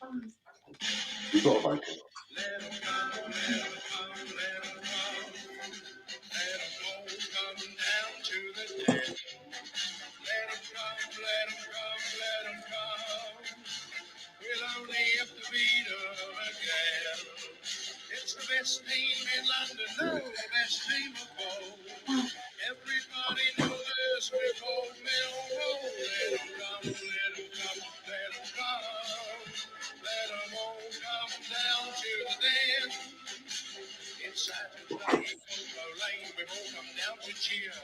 Sort of vocal. We'll only have to beat them again. It's the best team in London, no, the best team of all. Everybody knows us, we're called Millwall. Let them come, let them come, let them come. Let them all come down to the den. It's Saturday, Polo Lane, we've all come down to cheer.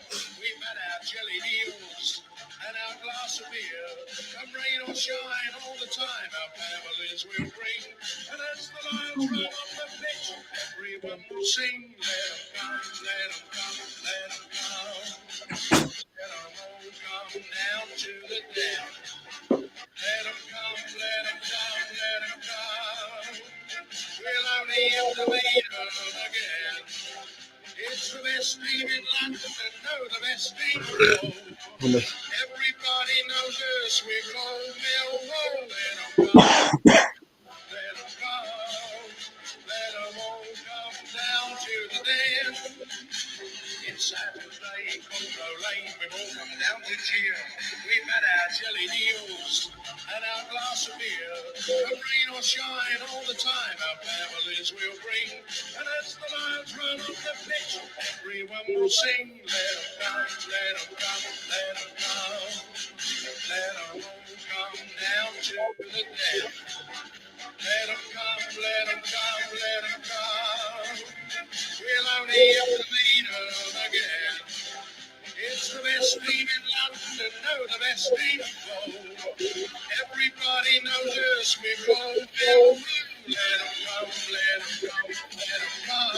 We've had our jelly deals and our glass of beer. Come rain or shine all the time, our families will bring. And as the Lions run on the pitch, everyone will sing. Let them come, let them come, let them come. Let them all come down to the den. Let them come, let them come, let them come. We'll only have to beat them again. It's the best team in London, no, the best team of all. Everybody knows us, we're called Millwall. Let them come, let them come. Let them all come down to the den. It's Saturday, Polo Lane, we've all come down to cheer. We've had our jelly deals and our glass of beer. Come rain or shine all the time, our families will bring. And as the Lions run on the pitch, everyone will sing. Let them come, let them come, let them come. Let them all come down to the den. Let them come, let them come, let them come. We'll only have to beat them again. It's the best team in London, no, the best team of all. Everybody knows us, we're called Millwall. Let them come, let them come, let them come.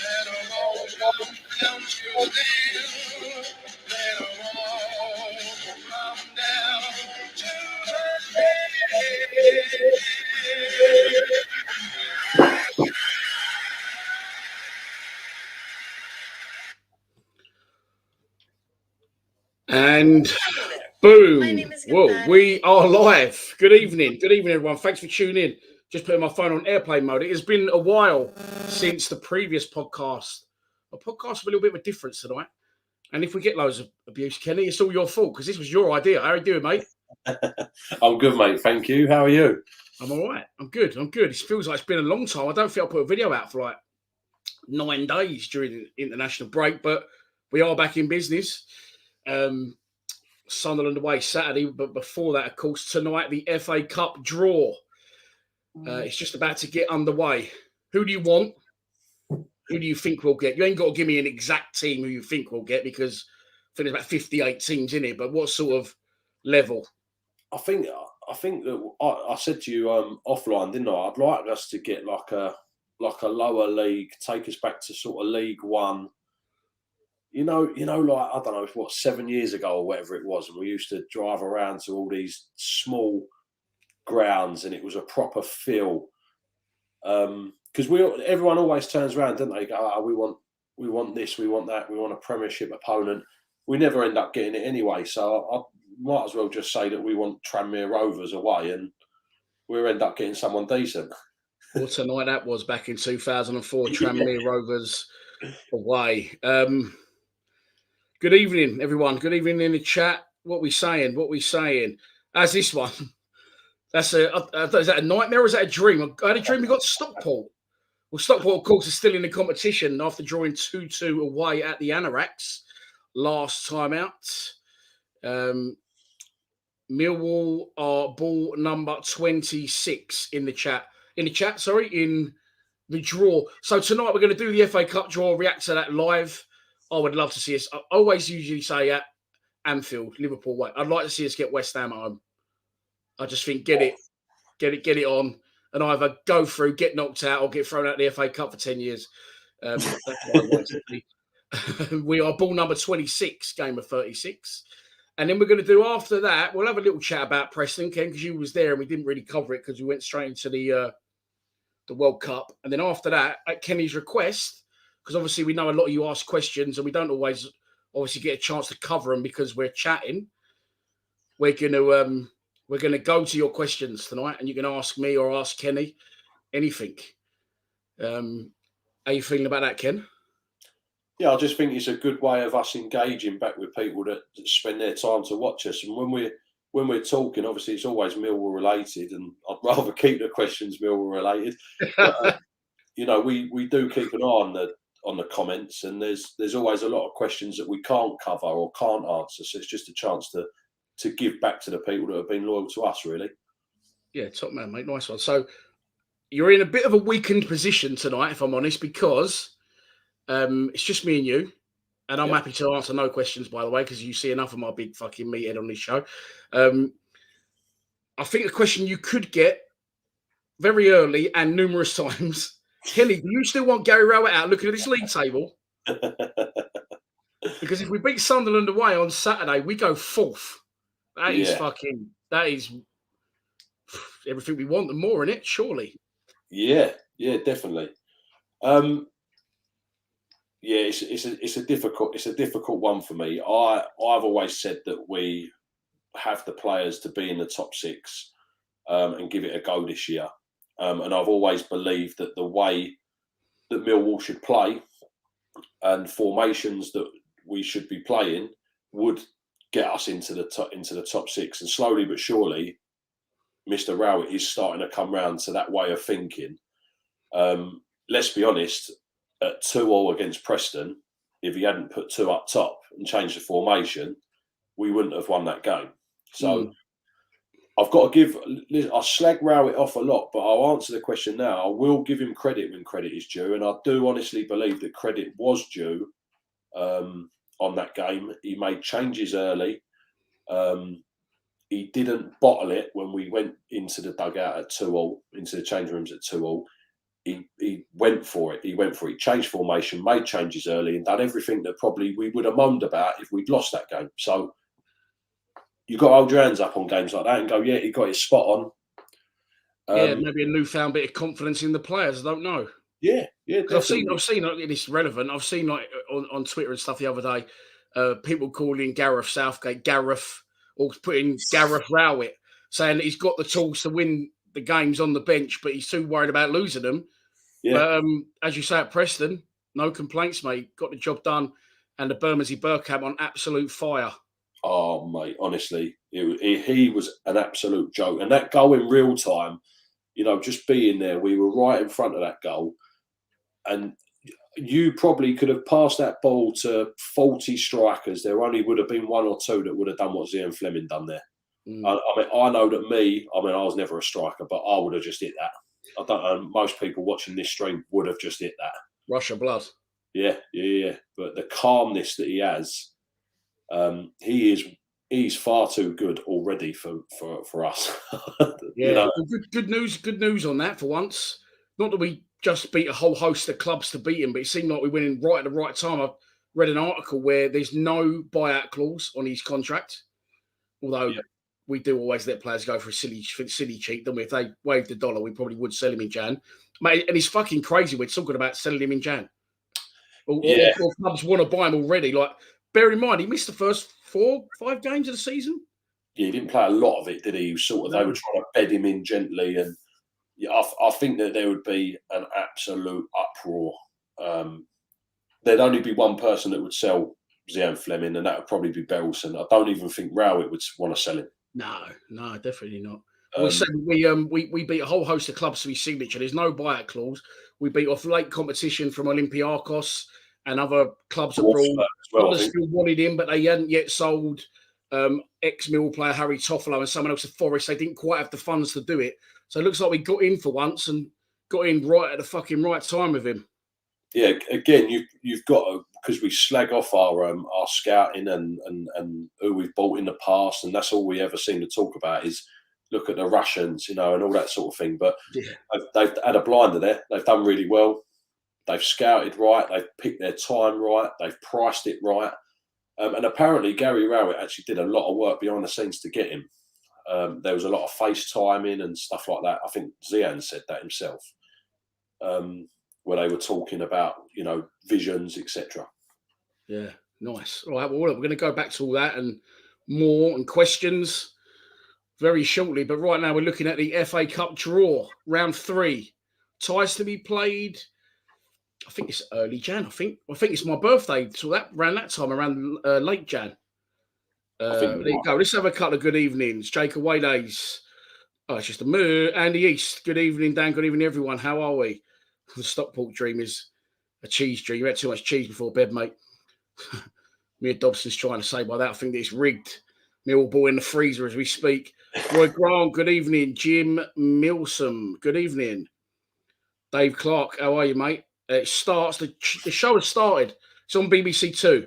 Let them all come down to the den. Let them all come down to the den. And boom. Whoa, we are live. Good evening. Good evening, everyone. Thanks for tuning in. Just putting my phone on airplane mode. It has been a while since the previous podcast. A podcast with a little bit of a difference tonight. And if we get loads of abuse, Kenny, it's all your fault because this was your idea. How are you doing, mate? I'm good, mate. Thank you. How are you? I'm all right. I'm good. It feels like it's been a long time. I don't think I put a video out for like 9 days during the international break, but we are back in business. Sunderland away Saturday, but before that, of course, tonight, the FA Cup draw. It's just about to get underway. Who do you want? Who do you think we'll get? You ain't got to give me an exact team who you think we'll get because I think there's about 58 teams in it, but what sort of level? I think that I said to you offline, didn't I? I'd like us to get like a lower league, take us back to sort of League One. You know, like, I don't know, what, 7 years ago or whatever it was, and we used to drive around to all these small grounds, and it was a proper feel. Because everyone always turns around, don't they? Go, oh, we want this, we want that, we want a Premiership opponent. We never end up getting it anyway. So I might as well just say that we want Tranmere Rovers away, and we'll end up getting someone decent. Well, tonight that was back in 2004, Tranmere Rovers away. Good evening, everyone. Good evening in the chat. What we saying? As this one. Is that a nightmare or is that a dream? I had a dream we got Stockport. Well, Stockport, of course, is still in the competition after drawing 2-2 away at the Anoraks last time out. Millwall are ball number 26 in the draw. So tonight we're going to do the FA Cup draw, react to that live. I would love to see us. I always usually say at Anfield, Liverpool way. I'd like to see us get West Ham at home. I just think get it on, and either go through, get knocked out, or get thrown out of the FA Cup for 10 years. That's what I want to be. We are ball number 26, game of 36. And then we're going to do after that, we'll have a little chat about Preston, Ken, because you was there and we didn't really cover it because we went straight into the World Cup. And then after that, at Kenny's request, because obviously we know a lot of you ask questions and we don't always obviously get a chance to cover them because we're chatting. We're we're going to go to your questions tonight, and you can ask me or ask Kenny anything. How you feeling about that, Ken? Yeah, I just think it's a good way of us engaging back with people that spend their time to watch us. And when we're talking, obviously it's always Millwall related, and I'd rather keep the questions Millwall related. But, you know, we do keep an eye on the comments, and there's always a lot of questions that we can't cover or can't answer. So it's just a chance to give back to the people that have been loyal to us, really. Yeah, top man, mate. Nice one. So you're in a bit of a weakened position tonight, if I'm honest, because it's just me and you. And I'm happy to answer no questions, by the way, because you see enough of my big fucking meathead on this show. I think a question you could get very early and numerous times. Kenny, do you still want Gary Rowett out looking at this league table? Because if we beat Sunderland away on Saturday, we go fourth. That is everything we want and more in it, surely. Yeah, definitely. Yeah, it's a difficult one for me. I've always said that we have the players to be in the top six and give it a go this year. And I've always believed that the way that Millwall should play and formations that we should be playing would get us into the top six. And slowly but surely, Mr. Rowett is starting to come round to that way of thinking. Let's be honest, at 2-2 against Preston, if he hadn't put 2 up top and changed the formation, we wouldn't have won that game. So I've got to I slag Rowett off a lot, but I'll answer the question now. I will give him credit when credit is due, and I do honestly believe that credit was due on that game. He made changes early. He didn't bottle it when we went into the dugout at 2-2, into the change rooms at 2-2. He went for it. He changed formation, made changes early, and done everything that probably we would have moaned about if we'd lost that game. So you've got to hold your hands up on games like that and go, yeah, he got his spot on. Maybe a newfound bit of confidence in the players. I don't know. Yeah. I've seen it's relevant. I've seen like on Twitter and stuff the other day, people calling Gareth Southgate Gareth, or putting Gareth Rowett, saying that he's got the tools to win the games on the bench, but he's too worried about losing them. Yeah. But as you say at Preston, no complaints, mate. Got the job done, and the Bermondsey Bergkamp on absolute fire. Oh, mate, honestly, he was an absolute joke. And that goal in real time, you know, just being there, we were right in front of that goal. And you probably could have passed that ball to 40 strikers. There only would have been 1 or 2 that would have done what Zian Fleming done there. I mean, I know that I was never a striker, but I would have just hit that. I don't know, most people watching this stream would have just hit that. Rush of blood. Yeah. But the calmness that he has, he's far too good already for us. Yeah, you know? Good news on that for once. Not that we just beat a whole host of clubs to beat him, but it seemed like we went in right at the right time. I read an article where there's no buyout clause on his contract, although we do always let players go for silly cheap, don't we? If they waived the dollar, we probably would sell him in Jan. Mate, and it's fucking crazy. We're talking about selling him in Jan. Or clubs want to buy him already. Like, bear in mind, he missed the first 4-5 games of the season. Yeah, he didn't play a lot of it, did he? They were trying to bed him in gently, and I think that there would be an absolute uproar. There'd only be one person that would sell Zian Fleming, and that would probably be Berylson. I don't even think Rowett would want to sell him. No, definitely not. We beat a whole host of clubs to his signature. There's no buyout clause. We beat off late competition from Olympiacos and other clubs abroad. Others still wanted him, but they hadn't yet sold ex-Mill player Harry Toffolo and someone else at Forest. They didn't quite have the funds to do it. So it looks like we got in for once and got in right at the fucking right time with him. Yeah, again, you've got to, because we slag off our scouting and who we've bought in the past, and that's all we ever seem to talk about is look at the Russians, you know, and all that sort of thing. But they've had a blinder there. They've done really well. They've scouted right. They've picked their time right. They've priced it right. And apparently Gary Rowett actually did a lot of work behind the scenes to get him. There was a lot of FaceTiming and stuff like that. I think Zian said that himself, where they were talking about, you know, visions, etc. Yeah, nice. All right, well, we're going to go back to all that and more and questions very shortly. But right now we're looking at the FA Cup draw, round 3. Ties to be played. I think it's early Jan. I think it's my birthday. So around that time, around late Jan. There you go. Let's have a couple of good evenings. Jacob Waydays. Oh, it's just a moo. Andy East. Good evening, Dan. Good evening, everyone. How are we? The Stockport dream is a cheese dream. You had too much cheese before bed, mate. Mia Dobson's trying to say by that. I think that it's rigged. Millwall in the freezer as we speak. Roy Grant, good evening. Jim Milsom, good evening. Dave Clark, how are you, mate? It starts. The show has started. It's on BBC Two.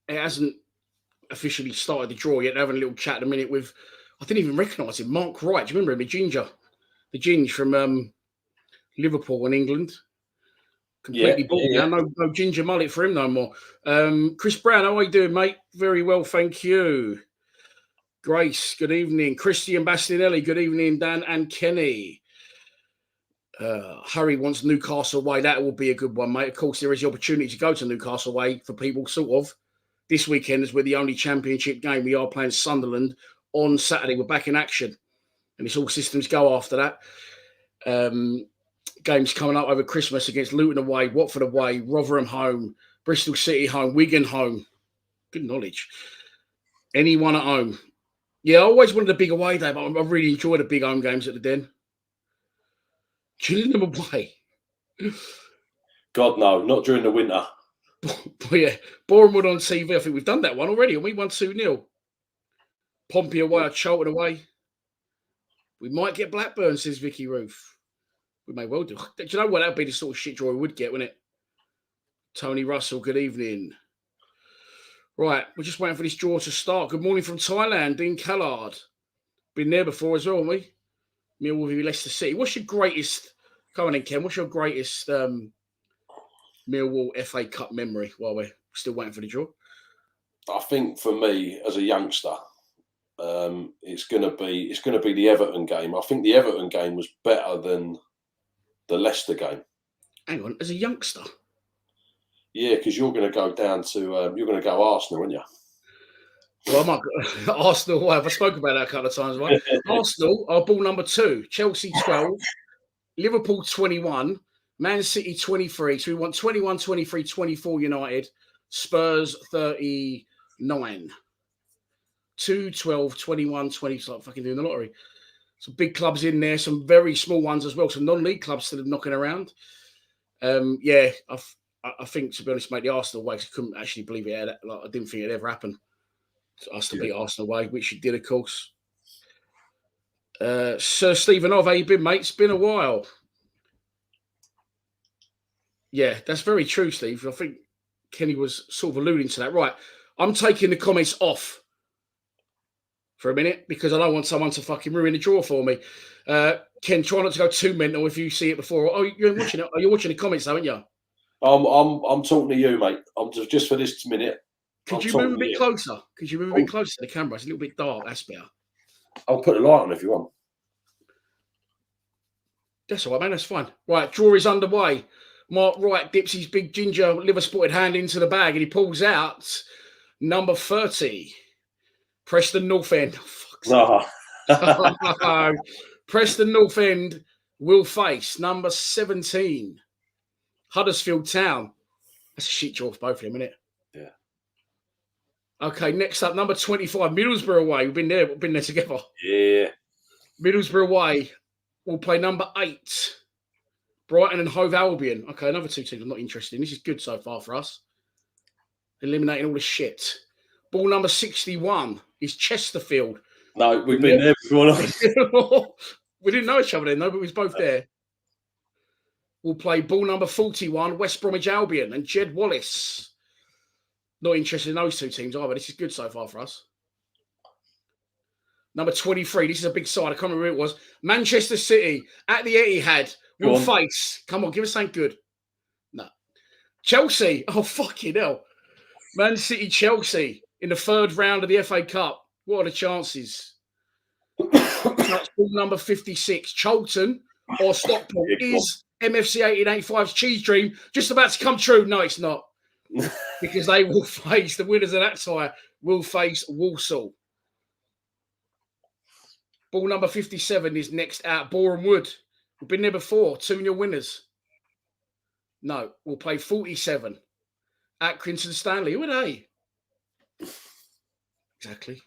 It hasn't officially started the draw yet. They're having a little chat in a minute with, I didn't even recognise him, Mark Wright. Do you remember him? The Ginge from Liverpool in England. Completely bald now. No ginger mullet for him no more. Chris Brown, how are you doing, mate? Very well, thank you. Grace, good evening. Christian Bastinelli, good evening, Dan and Kenny. Harry wants Newcastle away. That will be a good one, mate. Of course, there is the opportunity to go to Newcastle away for people, sort of. This weekend is we're the only championship game. We are playing Sunderland on Saturday. We're back in action. And it's all systems go after that. Games coming up over Christmas against Luton away, Watford away, Rotherham home, Bristol City home, Wigan home. Good knowledge. Anyone at home. Yeah, I always wanted a big away day, but I really enjoy the big home games at the Den. Gillingham away. God, no, not during the winter. But yeah, Bournemouth on TV. I think we've done that one already, and we won 2-0. Pompey away, or Charlton away. We might get Blackburn, says Vicky Roof. We may well do. Do you know what? That would be the sort of shit draw we would get, wouldn't it? Tony Russell, good evening. Right, we're just waiting for this draw to start. Good morning from Thailand, Dean Callard. Been there before as well, haven't we? Millwall v Leicester City. What's your greatest... Come on in, Ken. What's your greatest Millwall FA Cup memory while we're still waiting for the draw? I think for me, as a youngster, it's going to be the Everton game. I think the Everton game was better than the Leicester game. Hang on, as a youngster? Yeah, because you're going to go down to you're going to go Arsenal, aren't you? Well, I might Arsenal. Well, I've spoken about that a couple of times, right? Arsenal are ball number 2, Chelsea 12, Liverpool 21, Man City 23. So we want 21, 23, 24 United, Spurs 39. 2, 12, 21, 20. It's like fucking doing the lottery. Some big clubs in there, some very small ones as well. Some non-league clubs still knocking around. Yeah, I think, to be honest, mate, the Arsenal way, I couldn't actually believe it. Like, I didn't think it ever happened. Us to beat Arsenal away, which it did, of course. Sir Stephen Ov, how you been, mate? It's been a while. Yeah, that's very true, Steve. I think Kenny was sort of alluding to that. Right, I'm taking the comments off for a minute because I don't want someone to fucking ruin the draw for me. Ken, try not to go too mental if you see it before. Oh, you're watching it. You're watching the comments, haven't you? I'm talking to you, mate. I'm just for this minute. Could you move a bit closer? Could you move a bit closer to the camera? It's a little bit dark. That's better. I'll put the light on if you want. That's all right, man. That's fine. Right, draw is underway. Mark Wright dips his big ginger liver-spotted hand into the bag and he pulls out number 30. Preston North End. Oh, Preston North End will face number 17. Huddersfield Town. That's a shit draw for both of them, isn't it? Yeah. Okay, next up, number 25, Middlesbrough away. We've been there together. Yeah. Middlesbrough away will play number 8. Brighton and Hove Albion. Okay, another 2 teams I'm not interested in. This is good so far for us. Eliminating all the shit. Ball number 61 is Chesterfield. No, we've been there before. We didn't know each other then, though, but we was both there. We'll play ball number 41, West Bromwich Albion and Jed Wallace. Not interested in those 2 teams either. This is good so far for us. Number 23, this is a big side. I can't remember who it was. Manchester City at the Etihad will face. Come on, give us something good. No. Chelsea. Oh, fucking hell. Man City, Chelsea in the 3rd round of the FA Cup. What are the chances? That's ball number 56. Charlton or Stockport. Is MFC 1885's cheese dream just about to come true? No, it's not. Because they will face the winners of that tie, will face Walsall. Ball number 57 is next out. Boreham Wood. We've been there before. 2-0 winners. No, we'll play 47. Accrington Stanley. Who are they? Exactly.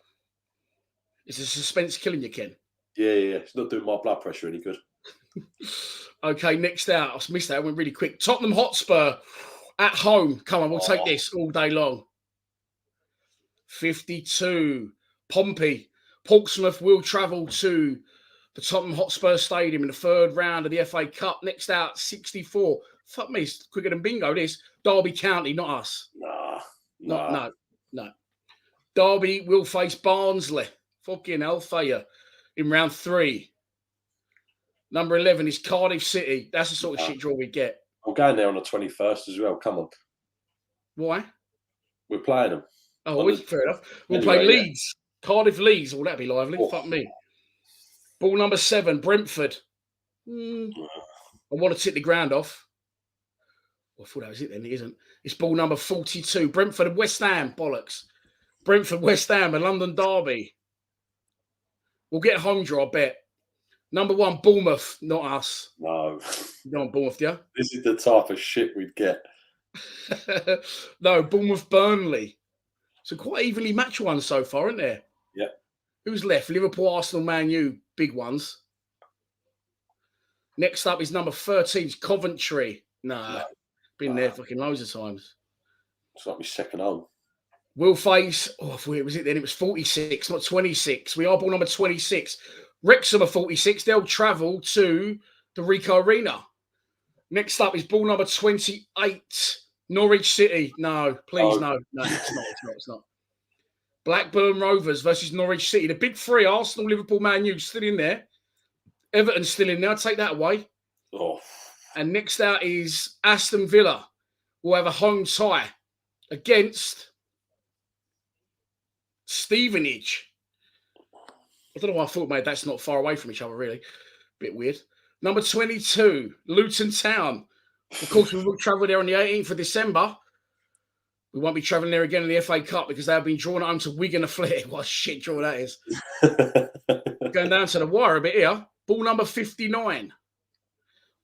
Is the suspense killing you, Ken? Yeah. It's not doing my blood pressure any good. Okay, next out. I missed that. I went really quick. Tottenham Hotspur at home. Come on, we'll take this all day long. 52. Pompey. Portsmouth will travel to the Tottenham Hotspur Stadium in the third round of the FA Cup. Next out, 64. Fuck me, it's quicker than bingo, this. Derby County, not us. No. Derby will face Barnsley. Fucking hellfire in round 3. Number 11 is Cardiff City. That's the sort of shit draw we get. I'm going there on the 21st as well. Come on. Why? We're playing them. Oh, fair enough. We'll play Leeds. Cardiff Leeds. Oh, that'd be lively. Fuck me. Ball number 7, Brentford. I want to tip the ground off. Well, I thought that was it then. It isn't. It's ball number 42. Brentford and West Ham. Bollocks. Brentford, West Ham, a London derby. We'll get a home draw, I bet. Number 1, Bournemouth. Not us. No. You don't want Bournemouth, yeah? This is the type of shit we'd get. No, Bournemouth, Burnley. So quite evenly matched ones so far, isn't there? Yeah. Who's left? Liverpool, Arsenal, Man U. Big ones. Next up is number 13, Coventry. Nah. Been there fucking loads of times. It's like my second home. We'll face, I thought it was it then. It was 46, not 26. We are ball number 26. Wrexham are 46. They'll travel to the Ricoh Arena. Next up is ball number 28. Norwich City. No, please, no. No, it's not. Blackburn Rovers versus Norwich City. The big 3, Arsenal, Liverpool, Man U, still in there. Everton still in there. I'll take that away. Oh. And next out is Aston Villa. We'll have a home tie against Stevenage. I don't know why I thought, mate, that's not far away from each other, really. Bit weird. Number 22, Luton Town. Of course, we will travel there on the 18th of December. We won't be travelling there again in the FA Cup because they have been drawn home to Wigan Athletic. What a shit draw that is. Going down to the wire a bit here. Ball number 59.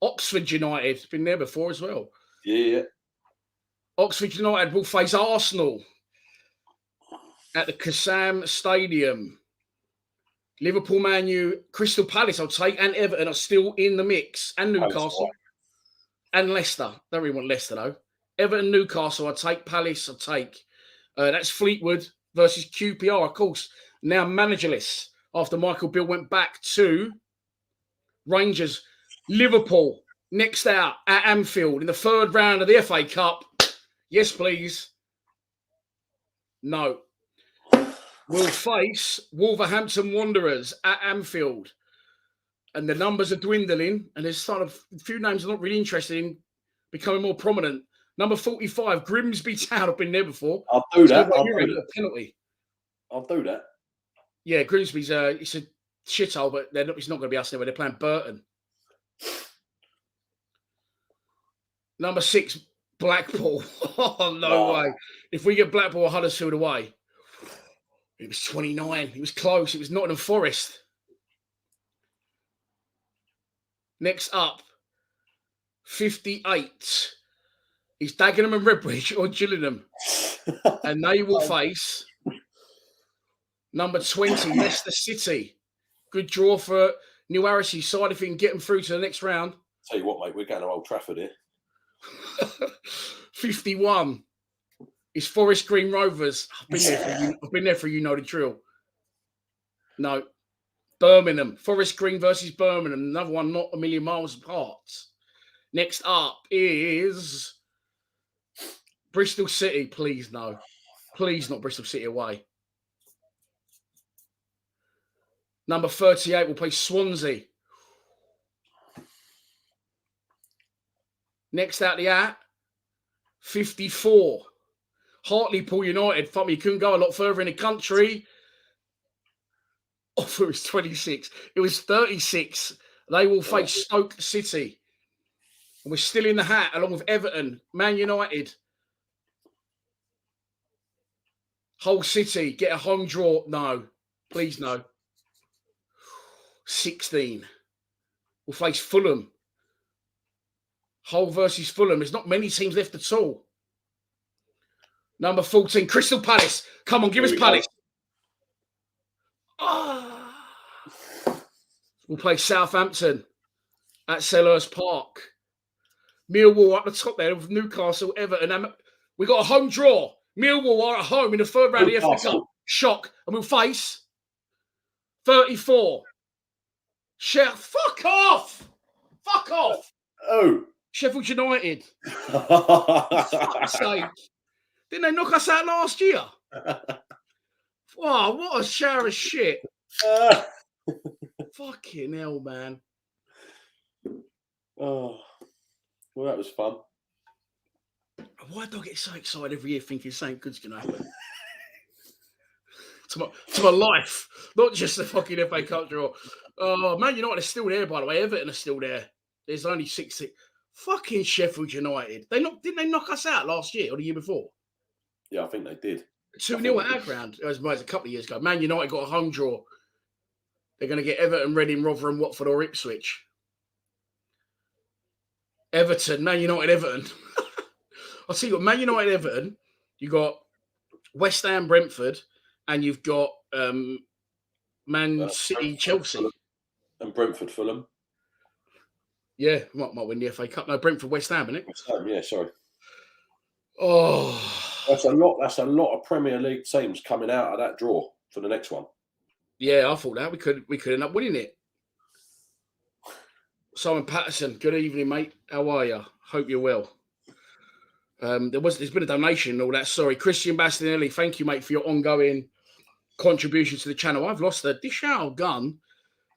Oxford United. Been there before as well. Yeah. Oxford United will face Arsenal at the Kassam Stadium. Liverpool, Man U, Crystal Palace, I'll take, and Everton are still in the mix. And Newcastle. And Leicester. Don't really want Leicester, though. Everton, Newcastle, I'll take. Palace, I'll take. That's Fleetwood versus QPR, of course. Now managerless after Michael Beale went back to Rangers. Liverpool, next out at Anfield in the third round of the FA Cup. Yes, please. No. We'll face Wolverhampton Wanderers at Anfield. And the numbers are dwindling. And there's sort of a few names I'm not really interested in becoming more prominent. Number 45, Grimsby Town. I've been there before. I'll do that. Penalty. I'll do that. Yeah, Grimsby's it's a shithole, but it's not going to be us anyway. They're playing Burton. Number 6, Blackpool. Oh, no way. If we get Blackpool or Huddersfield away, it was 29. It was close. It was Nottingham Forest. Next up, 58 is Dagenham and Redbridge or Gillingham. And they will face number 20, Leicester City. Good draw for Neil Harris's side if he can get them through to the next round. Tell you what, mate, we're going to Old Trafford here. 51 is Forest Green Rovers. I've been there for you know the drill. No. Birmingham. Forest Green versus Birmingham. Another one not a million miles apart. Next up is Bristol City. Please no. Please not Bristol City away. Number 38 will play Swansea. Next out the at 54. Hartlepool United. Fuck me, you couldn't go a lot further in the country. Oh, it was 26. It was 36. They will face Stoke City. And we're still in the hat along with Everton, Man United. Hull City get a home draw. No, please no. 16. We'll face Fulham. Hull versus Fulham. There's not many teams left at all. Number 14, Crystal Palace. Come on, give us Palace. Oh. We'll play Southampton at Selhurst Park. Millwall at the top there with Newcastle, Everton. We got a home draw. Millwall are at home in the third round of the FA Cup. Shock. And we'll face 34. Fuck off! Fuck off! Oh. Sheffield United. Fuck's sake. Didn't they knock us out last year? Wow, what a shower of shit. Fucking hell, man. Oh, well, that was fun. Why do I get so excited every year thinking something good's going to happen? to my life, not just the fucking FA Cup draw. Oh, Man United are still there, by the way. Everton are still there. There's only 60. Fucking Sheffield United. Didn't they knock us out last year or the year before? Yeah, I think they did. 2-0 at our ground. It was a couple of years ago. Man United got a home draw. They're going to get Everton, Reading, Rotherham, Watford or Ipswich. Everton, Man United, Everton. I'll see you got Man United, Everton. You got West Ham, Brentford, and you've got Man City, Chelsea. Fulham. And Brentford, Fulham. Yeah, might win the FA Cup. No, Brentford, West Ham, isn't it? West Ham, yeah, sorry. Oh, that's a lot. That's a lot of Premier League teams coming out of that draw for the next one. Yeah, I thought that we could end up winning it. Simon Patterson, good evening, mate. How are you? Hope you're well. There's been a donation and all that. Sorry, Christian Bastinelli, thank you, mate, for your ongoing contribution to the channel. I've lost the dish out gun,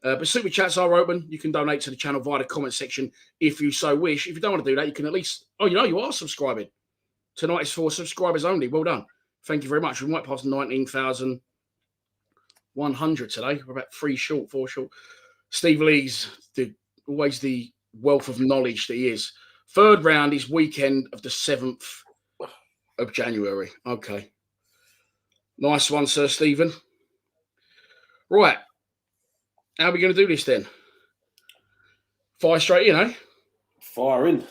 but super chats are open. You can donate to the channel via the comment section if you so wish. If you don't want to do that, you can at least. Oh, you are subscribing. Tonight is for subscribers only. Well done. Thank you very much. We might pass 19,100 today. We're about 4 short. Steve Lee's always the wealth of knowledge that he is. Third round is weekend of the 7th of January. Okay. Nice one, Sir Stephen. Right. How are we going to do this then? Fire straight in, eh? Fire in.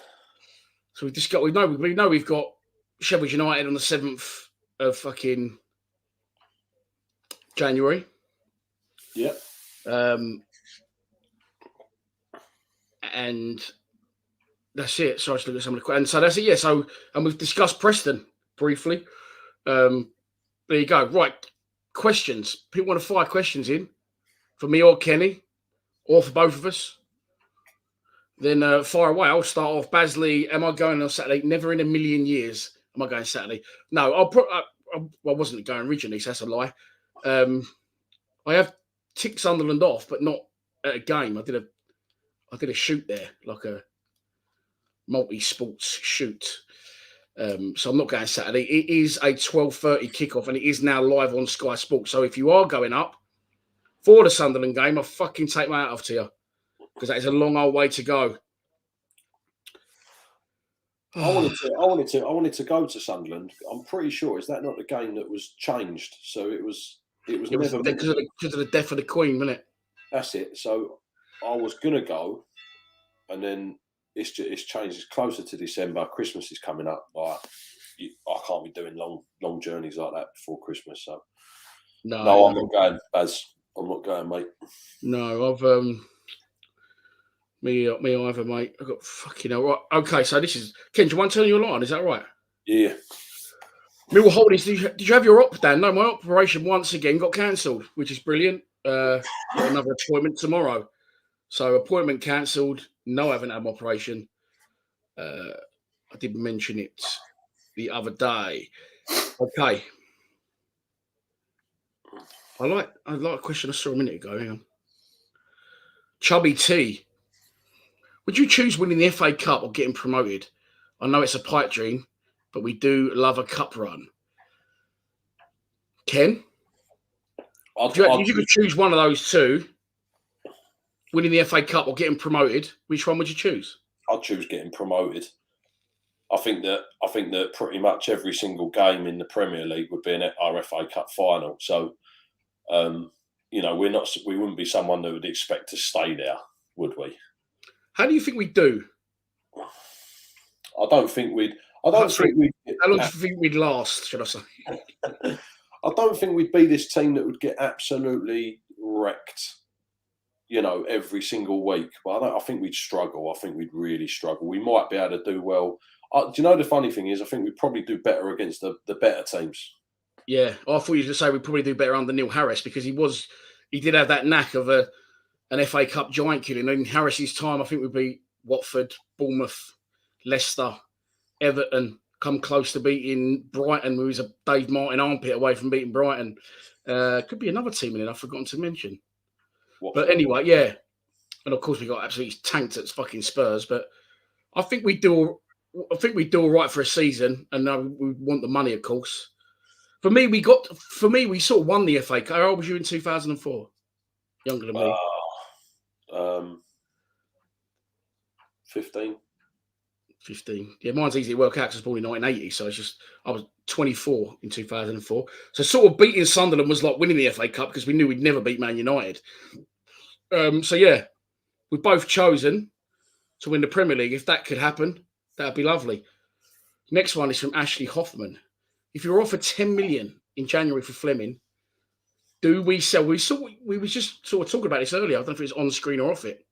So we know we've got Sheffield United on the 7th of fucking January. Yeah. And that's it. So I just look at some of the questions. So that's it. Yeah. So, and we've discussed Preston briefly. There you go. Right. Questions. People want to fire questions in for me or Kenny or for both of us. Then fire away. I'll start off. Basley, am I going on Saturday? Never in a million years am I going Saturday. No, I wasn't going originally, so that's a lie. I have ticked Sunderland off, but not at a game. I did a shoot there, like a multi-sports shoot. So I'm not going Saturday. It is a 12:30 kickoff, and it is now live on Sky Sports. So if you are going up for the Sunderland game, I'll fucking take my hat off to you, because that is a long old way to go. I wanted to go to Sunderland. I'm pretty sure, is that not the game that was changed? So it was never because of the death of the Queen, wasn't it? That's it. So I was gonna go, and then it's changed. It's closer to December. Christmas is coming up. I can't be doing long journeys like that before Christmas. So no, I'm not going, Baz. I'm not going, mate. No, I've me either, mate. I've got fucking hell. Right. Okay, so this is Ken. Do you want to tell you a line? Is that right? Yeah. Millwall Holdings. Did you have your op, Dan? No, my operation once again got cancelled, which is brilliant. Got another appointment tomorrow. So appointment cancelled. No, I haven't had my operation. I did mention it the other day. Okay. I like a question I saw a minute ago. Hang on. Chubby T. Would you choose winning the FA Cup or getting promoted? I know it's a pipe dream, but we do love a cup run. Ken? If you could choose one of those two, winning the FA Cup or getting promoted, which one would you choose? I'd choose getting promoted. I think that pretty much every single game in the Premier League would be an RFA Cup final. So, we wouldn't be someone that would expect to stay there, would we? How do you think we do? I don't think we'd. How long do you think we'd last? Should I say? I don't think we'd be this team that would get absolutely wrecked, every single week. But I think we'd struggle. I think we'd really struggle. We might be able to do well. Do you know the funny thing is? I think we'd probably do better against the better teams. Yeah, I thought you were going to say we'd probably do better under Neil Harris because he did have that knack of an FA Cup giant killing. In Harris's time, I think we'd be Watford, Bournemouth, Leicester, Everton, come close to beating Brighton, who was a Dave Martin armpit away from beating Brighton. Could be another team in it I've forgotten to mention. Watford. But anyway, yeah. And of course, we got absolutely tanked at fucking Spurs. But I think we do all right for a season, and we want the money, of course. For me, we sort of won the FA Cup. How old was you in 2004? Younger than me. 15. 15. Yeah, mine's easy to work out because I was born in 1980. So I was 24 in 2004. So sort of beating Sunderland was like winning the FA Cup because we knew we'd never beat Man United. So yeah, we've both chosen to win the Premier League. If that could happen, that'd be lovely. Next one is from Ashley Hoffman. If you're offered 10 million in January for Fleming, do we sell? We were just sort of talking about this earlier. I don't know if it was on screen or off it.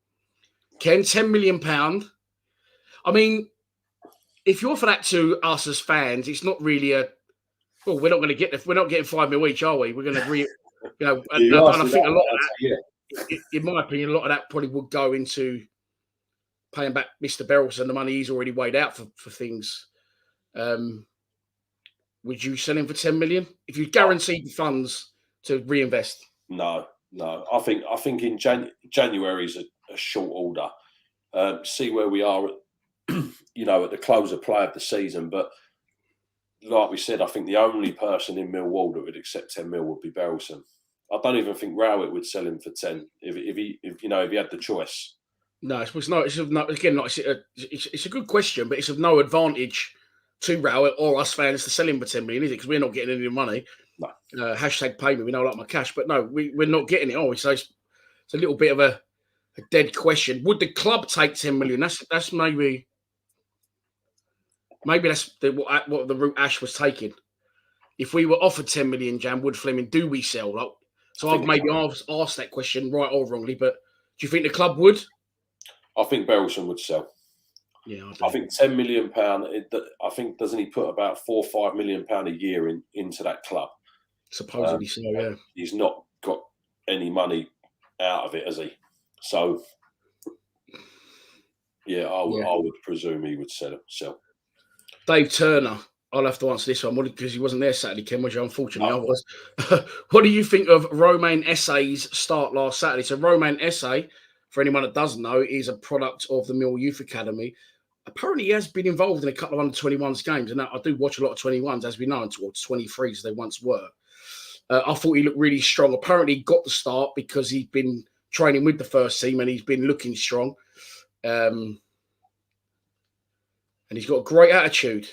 Ken, £10 million. I mean, if you offer that to us as fans, it's not really we're not going to get. We're not getting 5 million each, are we? We're going to and I think a lot of that, in my opinion, a lot of that probably would go into paying back Mr. Berylson the money he's already weighed out for things. Would you sell him for 10 million if you guaranteed the funds to reinvest? No. I think in January is a short order. See where we are, at the close of play of the season. But like we said, I think the only person in Millwall that would accept 10 mil would be Berylson. I don't even think Rowett would sell him for 10 if he had the choice. No, it's a good question, but it's of no advantage to Rowett or us fans to sell him for 10 million, is it? Because we're not getting any money. No. Hashtag pay me. We don't like my cash, but no, we're not getting it. Oh, so it's a little bit of a dead question. Would the club take 10 million? That's maybe that's what the route Ash was taking. If we were offered 10 million, Jan, would Fleming, do we sell? So I've asked that question right or wrongly, but do you think the club would? I think Berylson would sell. Yeah, I think £10 million. I think doesn't he put about £4 or £5 million a year into that club? Supposedly so, yeah. He's not got any money out of it, has he? So, yeah, I would presume he would sell. Dave Turner, I'll have to answer this one because he wasn't there Saturday, Ken, which unfortunately I was. What do you think of Romain Esse's start last Saturday? So Romain Esse, for anyone that doesn't know, is a product of the Mill Youth Academy. Apparently, he has been involved in a couple of under-21s games, and I do watch a lot of 21s, as we know, and towards 23s they once were. I thought he looked really strong. Apparently, he got the start because he'd been training with the first team and he's been looking strong. And he's got a great attitude,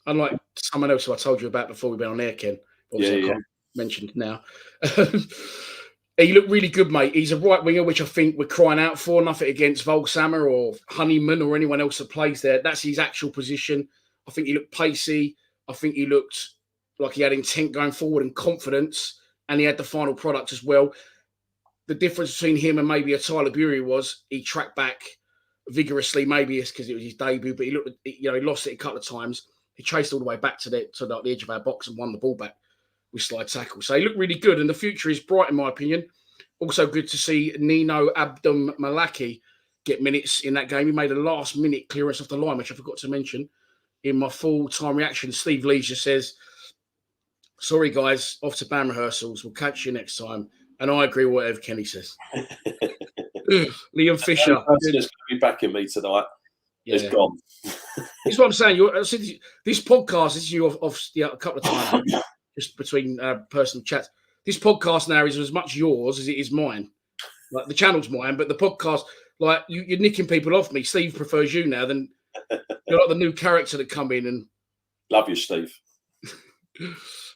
unlike someone else who I told you about before we've been on air, Ken. Obviously, I can't mention now. He looked really good, mate. He's a right winger, which I think we're crying out for. Nothing against Volsammer or Honeyman or anyone else that plays there. That's his actual position. I think he looked pacey. I think he looked like he had intent going forward and confidence, and he had the final product as well. The difference between him and maybe a Tyler Bury was he tracked back vigorously. Maybe it's because it was his debut, but he lost it a couple of times. He chased all the way back to the edge of our box and won the ball back with slide tackle. So he looked really good, and the future is bright, in my opinion. Also good to see Nino Abdum Malaki get minutes in that game. He made a last-minute clearance off the line, which I forgot to mention in my full-time reaction. Steve Lee just says, sorry, guys, off to band rehearsals. We'll catch you next time. And I agree with whatever Kenny says. Liam Fisher. The person that's going to be backing me tonight is gone. That's what I'm saying. This podcast is you off a couple of times, just between personal chats. This podcast now is as much yours as it is mine. Like the channel's mine, but the podcast, like you're nicking people off me. Steve prefers you now than You're like the new character that come in and. Love you, Steve.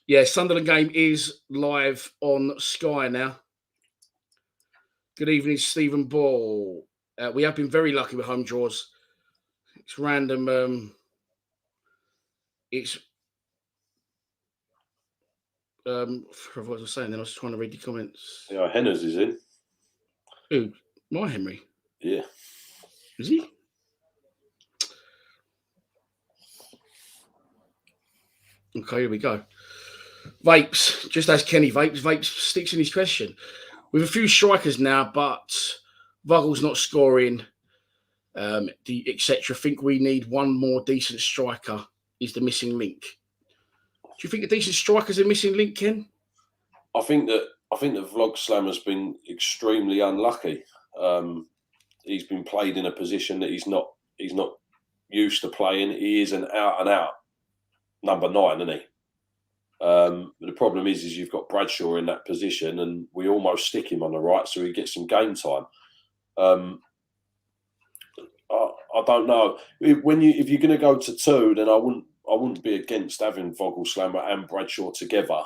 Yeah, Sunderland game is live on Sky now. Good evening, Stephen Ball. We have been very lucky with home draws. It's random. What was I saying? Then I was trying to read the comments. Yeah, Henners is in. Who? My Henry. Yeah. Is he? Okay, here we go. Vapes, just as Kenny Vapes sticks in his question. With a few strikers now, but Vogel's not scoring, etc. Think we need one more decent striker is the missing link. Do you think a decent striker is a missing link, Ken? I think that Vlogslam has been extremely unlucky. He's been played in a position that he's not used to playing. He is an out and out number 9, isn't he? The problem is you've got Bradshaw in that position, and we almost stick him on the right so he gets some game time. I don't know. If you're going to go to 2, then I wouldn't be against having Vogelslammer and Bradshaw together.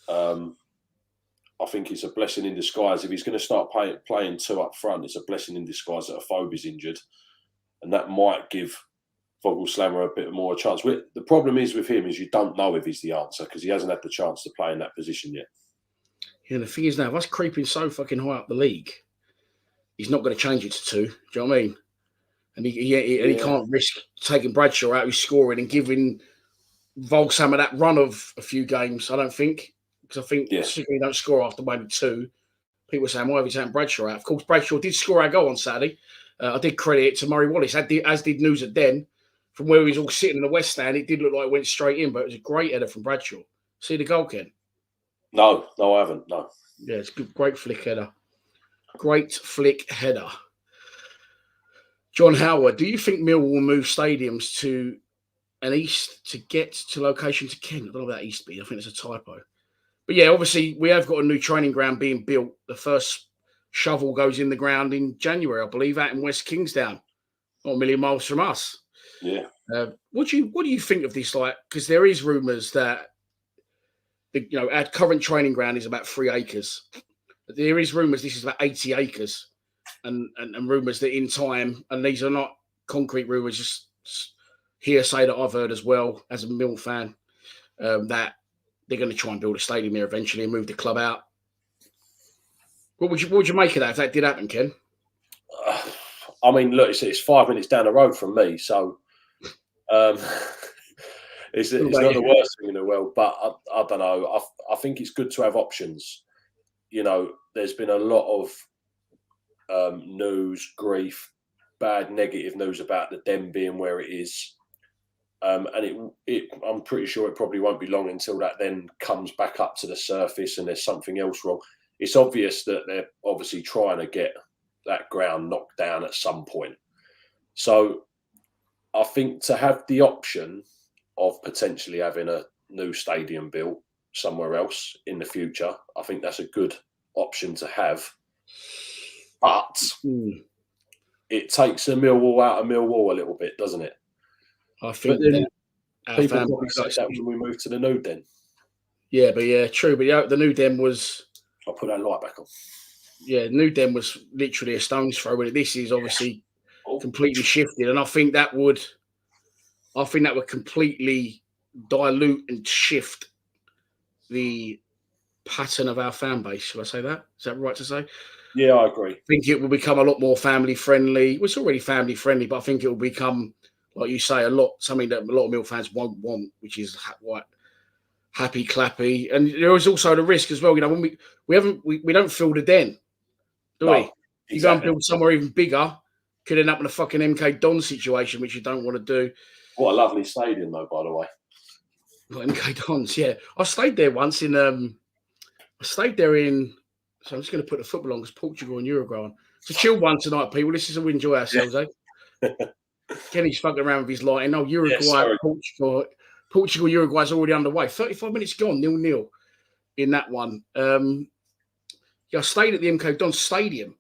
I think it's a blessing in disguise. If he's going to start playing 2 up front, it's a blessing in disguise that Afobe's injured, and that might give Vogelslammer a bit more chance. The problem is with him is you don't know if he's the answer because he hasn't had the chance to play in that position yet. Yeah, the thing is now, if us creeping so fucking high up the league, he's not going to change it to 2. Do you know what I mean? And he can't risk taking Bradshaw out who's scoring and giving Vogelslammer that run of a few games, I don't think. Because I think particularly he don't score after maybe 2. People are saying, why have you taken Bradshaw out? Of course, Bradshaw did score our goal on Saturday. I did credit it to Murray Wallace, as did News at Den. From where he was all sitting in the West Stand, it did look like it went straight in, but it was a great header from Bradshaw. See the goal, Ken? No, I haven't. No. Yeah, it's a good, great flick header. Great flick header. John Howard, do you think Millwall will move stadiums to an east to get to location to Kent? I don't know about East be. I think it's a typo. But yeah, obviously we have got a new training ground being built. The first shovel goes in the ground in January, I believe, out in West Kingsdown, not a million miles from us. Yeah. What do you think of this? Like, because there is rumours that our current training ground is about 3 acres. There is rumours this is about 80 acres, and rumours that in time, and these are not concrete rumours, just hearsay that I've heard as well as a Mill fan, that they're going to try and build a stadium here eventually and move the club out. What would you make of that if that did happen, Ken? I mean, look, it's 5 minutes down the road from me, so it's not the worst thing in the world. But I don't know. I think it's good to have options. You know, there's been a lot of news, grief, bad, negative news about the Den being where it is. And I'm pretty sure it probably won't be long until that then comes back up to the surface and there's something else wrong. It's obvious that they're obviously trying to get that ground knocked down at some point. So I think to have the option of potentially having a new stadium built somewhere else in the future, I think that's a good option to have. But it takes a Millwall out of Millwall a little bit, doesn't it? I think people probably say that when we move to the new Den. Yeah, true. But the new Den was... I'll put that light back on. Yeah, new Den was literally a stone's throw. But this is obviously completely shifted, and I think that would completely dilute and shift the pattern of our fan base. Shall I say that? Is that right to say? Yeah, I agree. I think it will become a lot more family friendly. Well, it's already family friendly, but I think it will become, like you say, something that a lot of Mill fans won't want, which is happy clappy. And there is also the risk as well. You know, when we don't fill the Den, do we? Exactly. You go and build somewhere even bigger, could end up in a fucking MK Dons situation, which you don't want to do. What a lovely stadium, though, by the way. Well, MK Dons, yeah. I stayed there once so I'm just going to put the football on because Portugal and Uruguay on. It's a chill one tonight, people. This is how we enjoy ourselves, eh? Kenny's fucking around with his lighting. Oh, Uruguay, Portugal, Uruguay's already underway. 35 minutes gone, 0-0 in that one. I stayed at the MK Dons Stadium,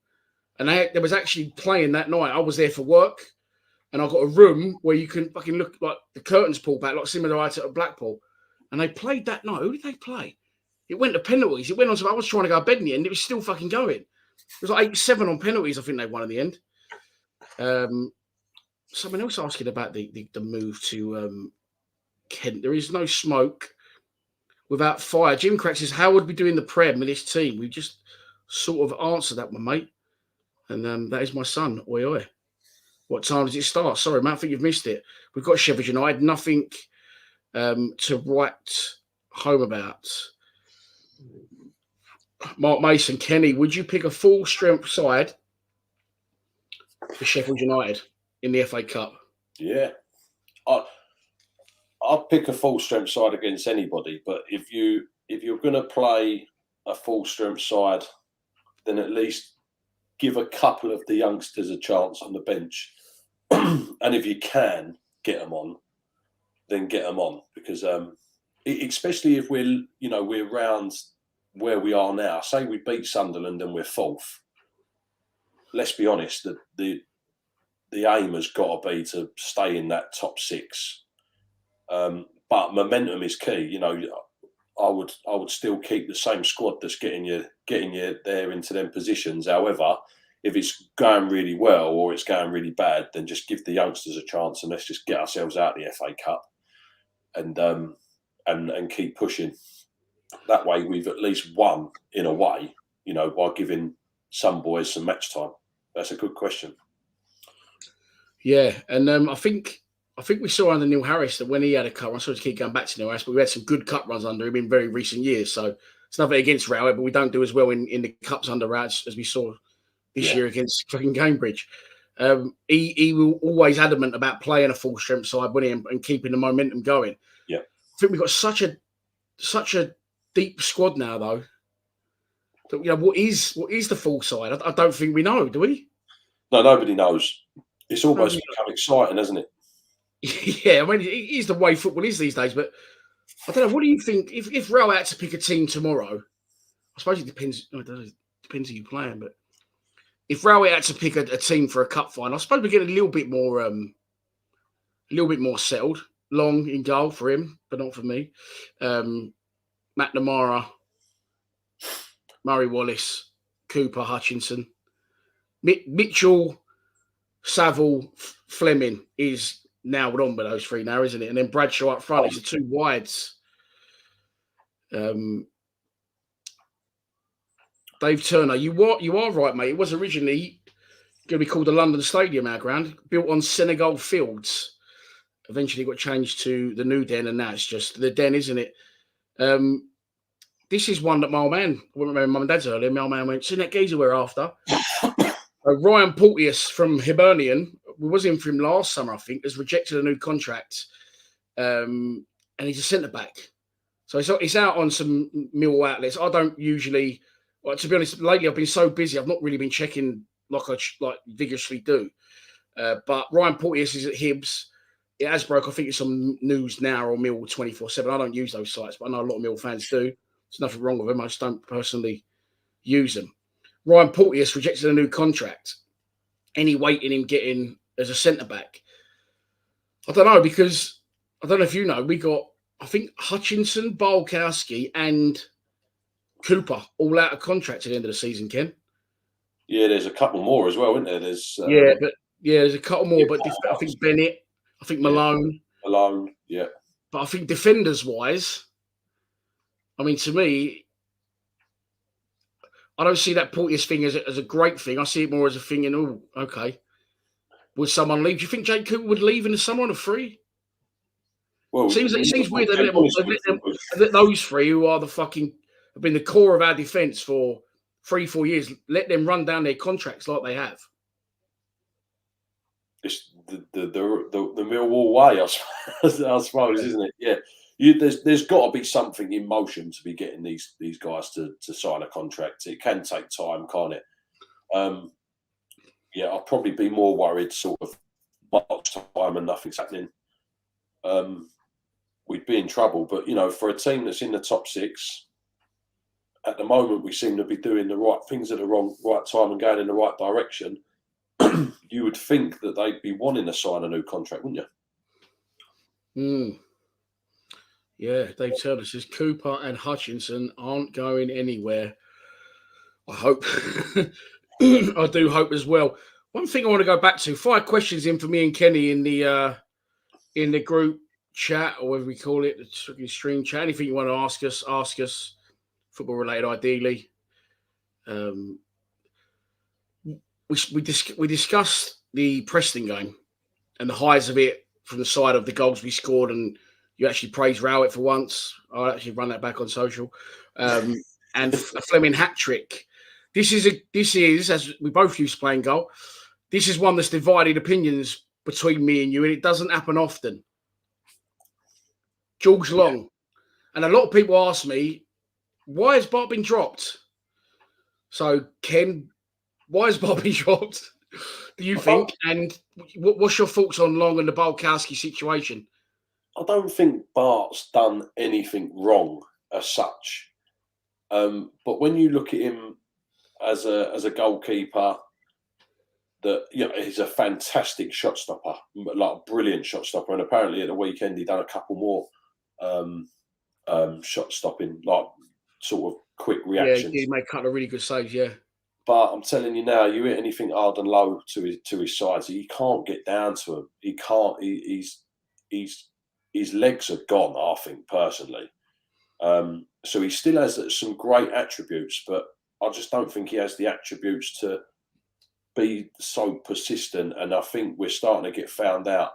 and there was actually playing that night. I was there for work. and I've got a room where you can fucking look, like the curtains pulled back, like similar to Blackpool. And they played that night. Who did they play? It went to penalties. It went on to, I was trying to go to bed in the end. It was still fucking going. It was like 8-7 on penalties. I think they won in the end. Someone else asking about the move to Kent. There is no smoke without fire. Jim Crack says, how would we do in the Prem with this team? We just sort of answered that one, mate. And that is my son. Oi, oi. What time does it start? Sorry, Matt, I think you've missed it. We've got Sheffield United. Nothing to write home about. Mark Mason, Kenny, would you pick a full strength side for Sheffield United in the FA Cup? Yeah. I'd pick a full strength side against anybody, but if you're going to play a full strength side, then at least give a couple of the youngsters a chance on the bench. And if you can get them on, then get them on, because especially if we're round where we are now. Say we beat Sunderland and we're fourth. Let's be honest, the aim has got to be to stay in that top six. But momentum is key. I would still keep the same squad that's getting you there into them positions. However, if it's going really well or it's going really bad, then just give the youngsters a chance and let's just get ourselves out of the FA Cup and keep pushing. That way, we've at least won in a way, by giving some boys some match time. That's a good question. Yeah, and I think we saw under Neil Harris that when he had a cup run, sorry to keep going back to Neil Harris, but we had some good cup runs under him in very recent years. So it's nothing against Rowett, but we don't do as well in the cups under Rowett as we saw this year against fucking Cambridge. He will always adamant about playing a full strength side, and keeping the momentum going. Yeah, I think we've got such a deep squad now, though. That, what is the full side? I don't think we know, do we? No, nobody knows. It's almost become exciting, hasn't it? Yeah, I mean, it is the way football is these days. But I don't know. What do you think if Rowett had to pick a team tomorrow? I suppose it depends. It depends who you're playing, but if Rowett had to pick a team for a cup final, I suppose we get a little bit more settled. Long in goal for him, but not for me. McNamara, Murray Wallace, Cooper, Hutchinson, Mitchell, Saville, Fleming is nailed on by those three now, isn't it? And then Bradshaw up front. It's the two wides. Dave Turner, you are right, mate. It was originally going to be called the London Stadium, our ground, built on Senegal Fields. Eventually got changed to the new Den, and now it's just the Den, isn't it? This is one that my old man, I remember Mum and Dad's earlier, my old man went, "Seen that geezer we're after?" Ryan Porteous from Hibernian, we was in for him last summer, I think, has rejected a new contract. And he's a centre-back. So it's out on some Millwall outlets. I don't usually, to be honest, lately I've been so busy, I've not really been checking like I vigorously do. But Ryan Porteous is at Hibs. It has broke. I think it's on News Now or Mill 24/7. I don't use those sites, but I know a lot of Mill fans do. There's nothing wrong with them. I just don't personally use them. Ryan Porteous rejected a new contract. Any weight in him getting as a centre-back? I don't know, because I don't know if you know, we got, I think, Hutchinson, Bulkowski and Cooper all out of contract at the end of the season, Ken. Yeah, there's a couple more as well, isn't there? There's a couple more, but I think Bennett, I think Malone. Malone, yeah. But I think defenders-wise, I mean, to me, I don't see that Porteous thing as a great thing. I see it more as a thing in, oh, okay. Would someone leave? Do you think Jake Cooper would leave in the summer on a free? Well, it seems weird that those three who are have been the core of our defence for 3-4 years, let them run down their contracts like they have. It's the Millwall way, I suppose, isn't it? Yeah, there's got to be something in motion to be getting these guys to sign a contract. It can take time, can't it? I'll probably be more worried sort of March time and nothing's happening. We'd be in trouble. But, for a team that's in the top six, at the moment we seem to be doing the right things at the right time and going in the right direction. you would think that they'd be wanting to sign a new contract, wouldn't you? Yeah, Dave Turner says Cooper and Hutchinson aren't going anywhere. I hope. I do hope as well. One thing I want to go back to, 5 questions in for me and Kenny in the group chat, or whatever we call it, the stream chat. Anything you want to ask us, football related ideally. We discussed the Preston game and the highs of it from the side of the goals we scored, and you actually praised Rowett for once. I'll actually run that back on social. And a Fleming hat trick. This is, as we both used to play in goal, this is one that's divided opinions between me and you, and it doesn't happen often. George Long. And a lot of people ask me, why has Bart been dropped? So, Ken, why has Bart been dropped, do you think? And what's your thoughts on Long and the Bulkowski situation? I don't think Bart's done anything wrong as such. But when you look at him as a goalkeeper, he's a fantastic shot stopper, like a brilliant shot stopper. And apparently at the weekend he done a couple more shot stopping, like sort of quick reactions. Yeah, he made a couple of really good saves, yeah. But I'm telling you now, you hit anything hard and low to his sides, he can't get down to him. He can't. His legs are gone, I think, personally. So he still has some great attributes, but I just don't think he has the attributes to be so persistent. And I think we're starting to get found out.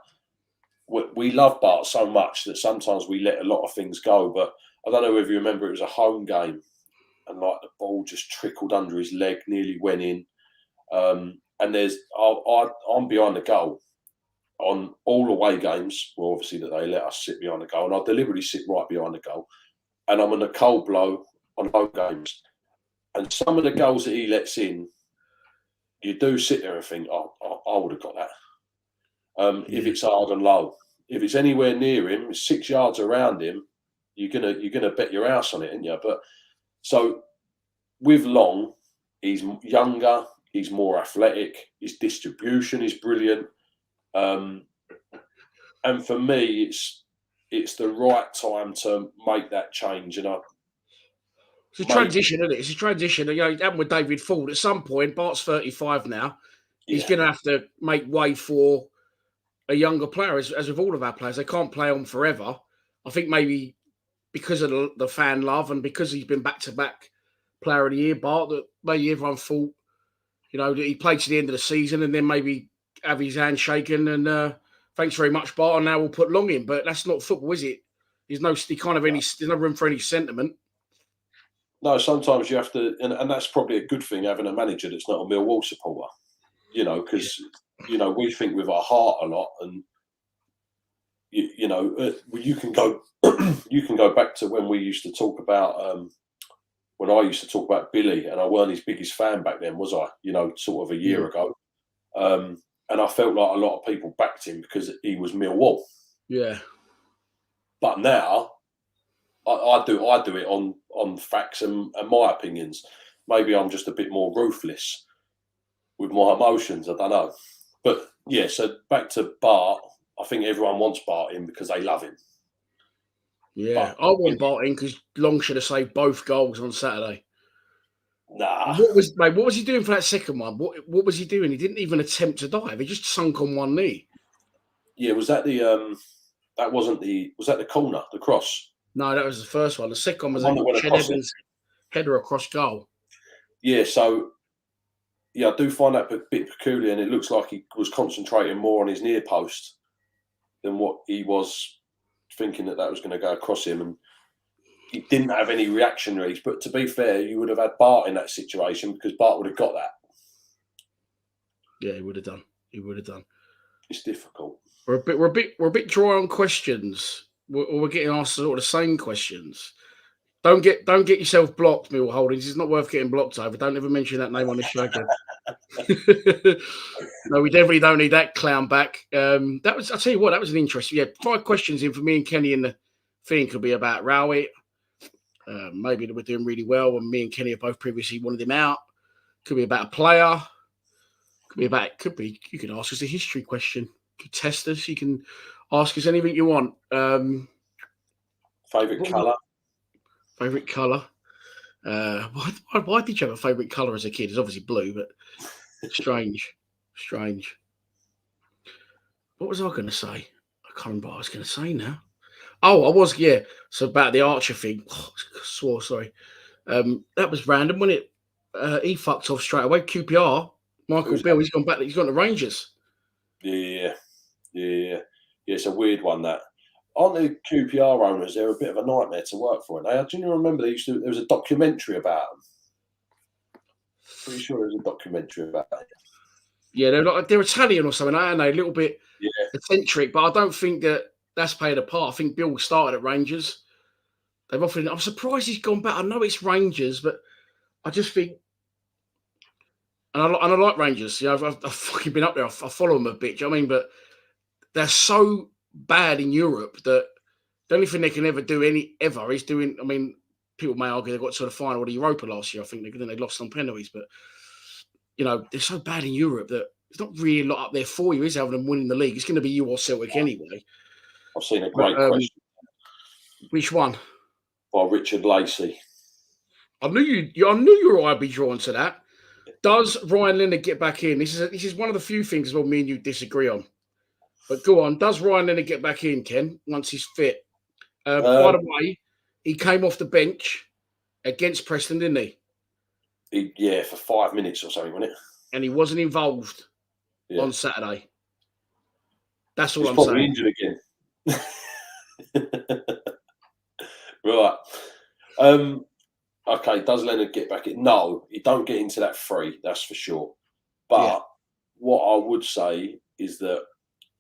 We love Bart so much that sometimes we let a lot of things go. But I don't know if you remember, it was a home game, and like the ball just trickled under his leg, nearly went in. And I'm behind the goal on all away games. Well, obviously that they let us sit behind the goal, and I deliberately sit right behind the goal. And I'm on a cold blow on home games. And some of the goals that he lets in, you do sit there and think, I would have got that. If it's hard and low. If it's anywhere near him, 6 yards around him, you're gonna bet your house on it, aren't you? But so with Long, he's younger, he's more athletic, his distribution is brilliant. And for me, it's the right time to make that change. And it's a transition, isn't it? It's a transition. You know, it happened with David Ford. At some point, Bart's 35 now. He's going to have to make way for a younger player, as with all of our players. They can't play on forever. I think maybe because of the fan love and because he's been back-to-back player of the year, Bart, that maybe everyone thought, that he played to the end of the season and then maybe have his hand shaken and thanks very much, Bart, and now we'll put Long in. But that's not football, is it? There's no room for any sentiment. No, sometimes you have to, and that's probably a good thing, having a manager that's not a Millwall supporter, because, we think with our heart a lot, and, you can go back to when we used to talk about, when I used to talk about Billy, and I weren't his biggest fan back then, was I, sort of a year ago. And I felt like a lot of people backed him because he was Millwall. Yeah. But now, I do it on facts and my opinions. Maybe I'm just a bit more ruthless with my emotions. I don't know. But yeah, so back to Bart. I think everyone wants Bart in because they love him. Yeah, I want Bart in because Long should have saved both goals on Saturday. Nah. What was he doing for that second one? What was he doing? He didn't even attempt to dive. He just sunk on one knee. Yeah, was that the was that the corner, the cross? No, that was the first one. The second one was Ched Evans' header across goal. Yeah, so I do find that a bit peculiar, and it looks like he was concentrating more on his near post than what he was thinking that was going to go across him, and he didn't have any reaction rates. But to be fair, you would have had Bart in that situation because Bart would have got that. Yeah, he would have done. It's difficult. We're a bit dry on questions. We're getting asked sort of the same questions. Don't get yourself blocked, Mill Holdings. It's not worth getting blocked over. Don't ever mention that name on the show again. No, we definitely don't need that clown back. I'll tell you what, that was an interesting. Yeah, 5 questions in for me and Kenny, and the thing could be about Rowett. Maybe that we're doing really well, and me and Kenny have both previously wanted him out. Could be about a player. Could be about. Could be. You can ask us a history question. You can test us. You can ask us anything you want. Favourite colour? Favorite colour? Why did you have a favourite colour as a kid? It's obviously blue, but strange. What was I going to say? I can't remember what I was going to say now. Oh, I was, yeah. So about the Archer thing. Oh, sorry. That was random, wasn't it? He fucked off straight away. QPR, Michael Beale, he's gone back. He's gone to Rangers. Yeah. It's a weird one, that. Aren't the QPR owners, they're a bit of a nightmare to work for? And do you remember there was a documentary about them? Pretty sure there was a documentary about it. Yeah, they're Italian or something, aren't they? A little bit eccentric, but I don't think that's played a part. I think Bill started at Rangers. They've offered. I'm surprised he's gone back. I know it's Rangers, but I just think, and I like Rangers. You know, I've fucking been up there. I follow them a bit. Do you know what I mean? But they're so bad in Europe that the only thing they can ever do is doing. I mean, people may argue they got to the final of the Europa last year. I think they lost on penalties, but you know they're so bad in Europe that it's not really a lot up there for you, is other than winning the league. It's going to be you or Celtic anyway. I've seen a great question. Which one? By Richard Lacey. I knew you were. I'd be drawn to that. Does Ryan Leonard get back in? This is one of the few things as well me and you disagree on. But go on. Does Ryan Leonard get back in, Ken, once he's fit? By the way, he came off the bench against Preston, didn't he? Yeah, for 5 minutes or something, wasn't it? And he wasn't involved on Saturday. That's all He's I'm probably saying. Injured again. Right. Okay, does Leonard get back in? No, he don't get into that free, that's for sure. But what I would say is that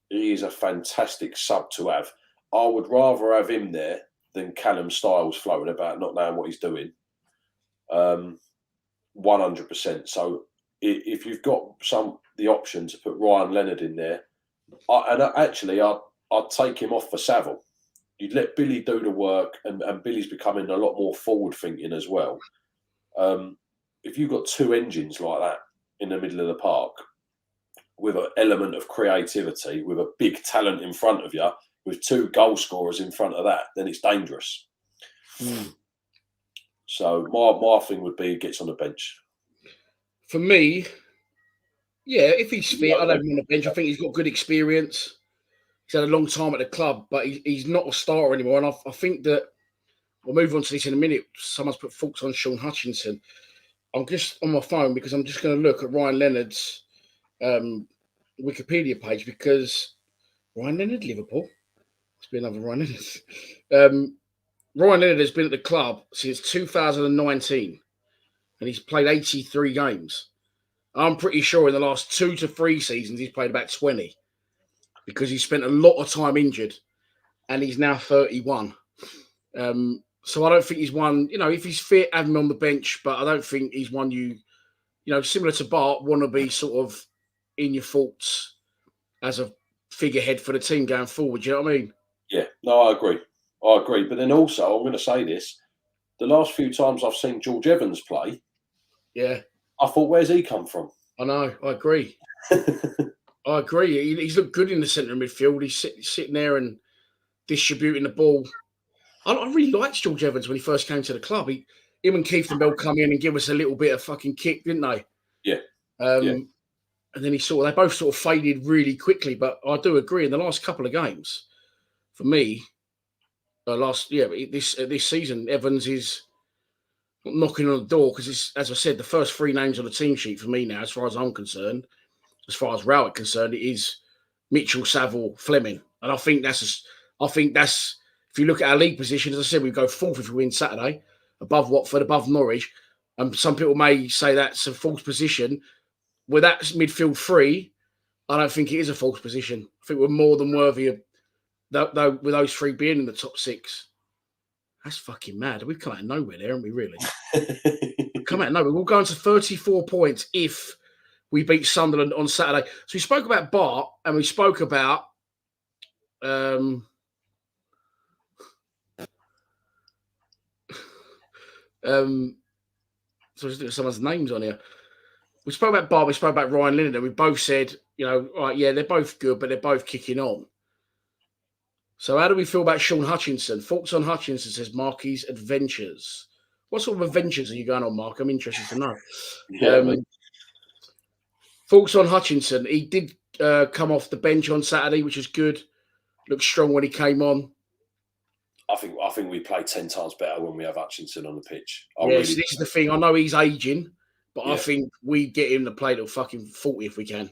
he is a fantastic sub to have. I would rather have him there than Callum Styles floating about not knowing what he's doing. 100%. So if you've got the option to put Ryan Leonard in there, I'd take him off for Saville. You'd let Billy do the work, and Billy's becoming a lot more forward thinking as well. If you've got two engines like that in the middle of the park, with an element of creativity, with a big talent in front of you, with two goal scorers in front of that, then it's dangerous. So my thing would be he gets on the bench. For me, yeah, if he's fit, I'd have him on the bench. I think he's got good experience. He's had a long time at the club, but he's not a starter anymore. And I think that we'll move on to this in a minute. Someone's put faults on Sean Hutchinson. I'm just on my phone because I'm just going to look at Ryan Leonard's Wikipedia page, because Ryan Leonard, Liverpool. Must be another Ryan Leonard. Ryan Leonard has been at the club since 2019, and he's played 83 games. I'm pretty sure in the last 2 to 3 seasons he's played about 20, because he spent a lot of time injured, and he's now 31. So I don't think he's one, if he's fit, have him on the bench, but I don't think he's one similar to Bart, want to be sort of in your thoughts as a figurehead for the team going forward. You know what I mean? Yeah, no, I agree. But then also, I'm going to say this, the last few times I've seen George Evans play, I thought, where's he come from? I know, I agree. I agree. He's looked good in the centre of midfield. He's sitting there and distributing the ball. I really liked George Evans when he first came to the club. Him and Keith and Bell come in and give us a little bit of fucking kick, didn't they? Yeah. And then they both sort of faded really quickly. But I do agree, in the last couple of games, for me, this season, Evans is knocking on the door, because it's, as I said, the first 3 names on the team sheet for me now, as far as I'm concerned. As far as Rowett concerned, it is Mitchell, Saville, Fleming, and I think that's if you look at our league position, as I said, we go 4th if we win Saturday, above Watford, above Norwich, and some people may say that's a false position. With that midfield 3, I don't think it is a false position. I think we're more than worthy of with those 3 being in the top 6. That's fucking mad. We've come out of nowhere there, haven't we? Really, come out of nowhere. We'll go into 34 points if we beat Sunderland on Saturday. So we spoke about Bart, and we spoke about so someone's names on here. We spoke about Bob, we spoke about Ryan Lineker. We both said, you know, right, yeah, they're both good, but they're both kicking on. So how do we feel about Sean Hutchinson? Thoughts on Hutchinson, says Marky's Adventures. What sort of adventures are you going on, Mark? I'm interested to know. Yeah, Thoughts on Hutchinson. He did come off the bench on Saturday, which is good. Looked strong when he came on. I think we play 10 times better when we have Hutchinson on the pitch. Yes, this is the thing. I know he's aging, but Yeah. I think we get him to play till fucking 40 if we can.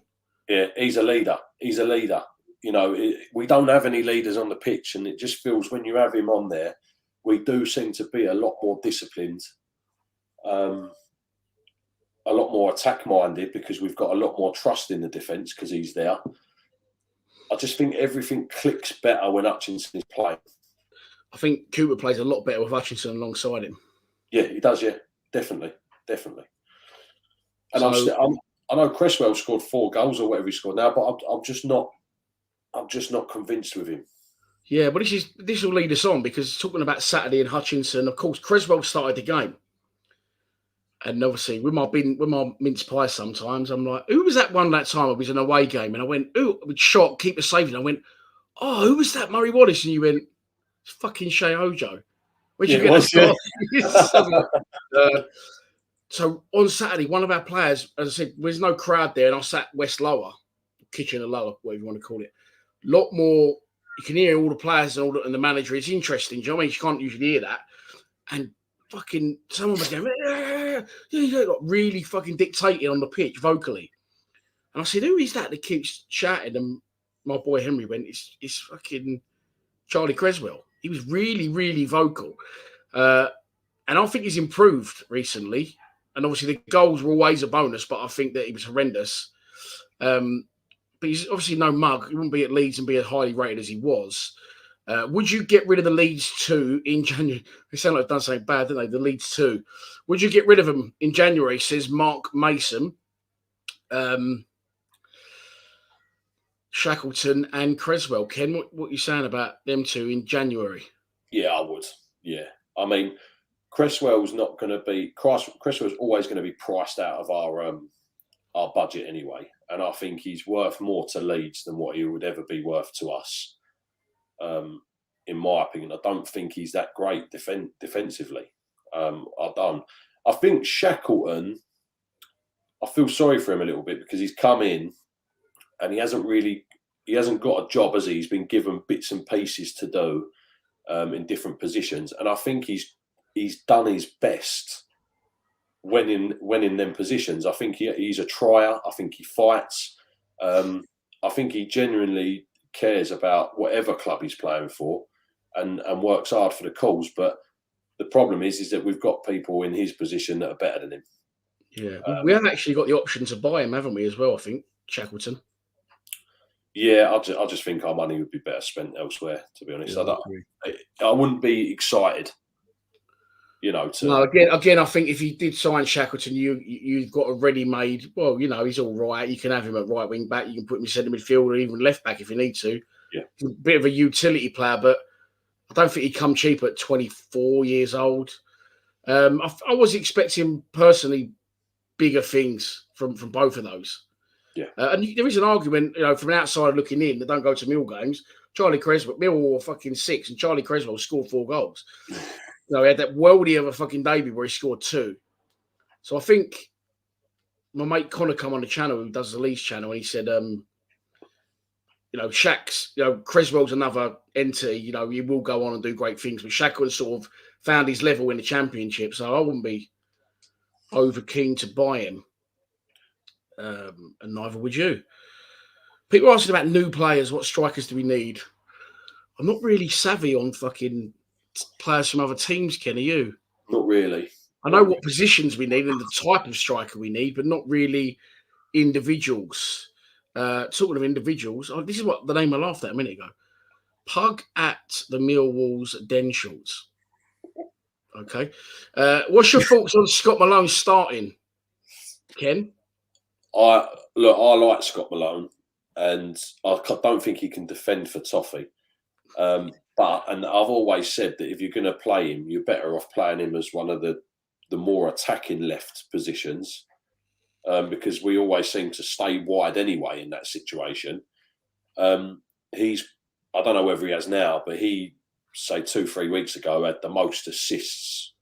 Yeah, he's a leader. He's a leader. You know, we don't have any leaders on the pitch, and it just feels when you have him on there, we do seem to be a lot more disciplined, a lot more attack-minded because we've got a lot more trust in the defence because he's there. I just think everything clicks better when Hutchinson is playing. I think Cooper plays a lot better with Hutchinson alongside him. Yeah, he does. Yeah, definitely. And so, I know Cresswell scored 4 goals or whatever he scored now, but I'm just not convinced with him. Yeah, but this will lead us on because talking about Saturday and Hutchinson, of course, Cresswell started the game, and obviously with my mince pie, sometimes I'm like, who was that one that time? It was an away game, and I went, "Ooh, with shot, keeper saving." I went, "Oh, who was that? Murray Wallace?" And you went, "It's fucking Shea Ojo." Where'd you get that? So on Saturday, one of our players, as I said, there's no crowd there, and I sat West Lower, Kitchener Lower, whatever you want to call it. A lot more. You can hear all the players and the manager. It's interesting. Do you know what I mean? You can't usually hear that. And fucking someone was going, like really fucking dictating on the pitch vocally. And I said, who is that keeps shouting? And my boy Henry went, it's fucking Charlie Cresswell. He was really, really vocal. And I think he's improved recently. And obviously the goals were always a bonus, but I think that he was horrendous. But he's obviously no mug. He wouldn't be at Leeds and be as highly rated as he was. Would you get rid of the Leeds 2 in January? They sound like they've done something bad, don't they? The Leeds 2. Would you get rid of them in January, says Mark Mason, Shackleton and Cresswell. Ken, what are you saying about them 2 in January? Yeah, I would. Yeah. I mean, Cresswell's not going to be... Cresswell's always going to be priced out of our budget anyway. And I think he's worth more to Leeds than what he would ever be worth to us. In my opinion, I don't think he's that great defensively. I don't. I think Shackleton, I feel sorry for him a little bit because he's come in and he hasn't got a job, has he? He's been given bits and pieces to do in different positions. And I think he's done his best when in them positions. I think he's a trier. I think he fights. I think he genuinely cares about whatever club he's playing for and works hard for the cause. But the problem is that we've got people in his position that are better than him. Yeah, we have actually got the option to buy him, haven't we, as well, I think, Shackleton. Yeah, I just think our money would be better spent elsewhere, to be honest. Yeah, I wouldn't be excited. You know, no. Again, I think if you did sign Shackleton, you've got a ready-made. Well, you know, he's all right. You can have him at right wing back. You can put him in centre midfield or even left back if you need to. Yeah, he's a bit of a utility player, but I don't think he'd come cheap at 24 years old. I was expecting personally bigger things from both of those. Yeah, and there is an argument, you know, from an outsider looking in that don't go to Mill games. Charlie Cresswell, Mill were fucking 6, and Charlie Cresswell scored 4 goals. You know, he had that worldie of a fucking debut where he scored 2. So I think my mate Connor come on the channel, who does the Leeds channel, and he said, you know, Shaq's, you know, Cresswell's another entity, you know, he will go on and do great things, but Shaq has sort of found his level in the Championship, so I wouldn't be over keen to buy him. And neither would you. People are asking about new players, what strikers do we need? I'm not really savvy on fucking players from other teams, Ken, are you? Not really. I know what positions we need and the type of striker we need, but not really individuals. Talking of individuals, this is what the name I laughed at a minute ago. Pug at the Millwall's Denshaw's. Okay. What's your thoughts on Scott Malone starting, Ken? I like Scott Malone, and I don't think he can defend for toffee. And I've always said that if you're going to play him, you're better off playing him as one of the more attacking left positions, because we always seem to stay wide anyway in that situation. He's, I don't know whether he has now, but he, say 2-3 weeks ago, had the most assists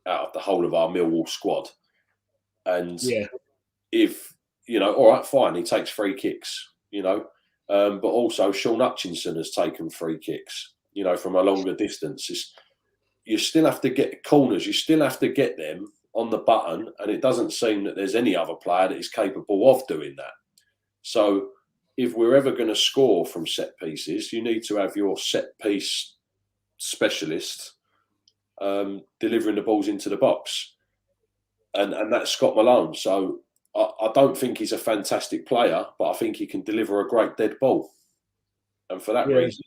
out of the whole of our Millwall squad. And Yeah. if, all right, fine, he takes free kicks, but also Sean Hutchinson has taken free kicks, from a longer distance. You still have to get corners, you still have to get them on the button, and it doesn't seem that there's any other player that is capable of doing that. So if we're ever going to score from set pieces, you need to have your set piece specialist delivering the balls into the box. And that's Scott Malone. So I don't think he's a fantastic player, but I think he can deliver a great dead ball. And for that reason,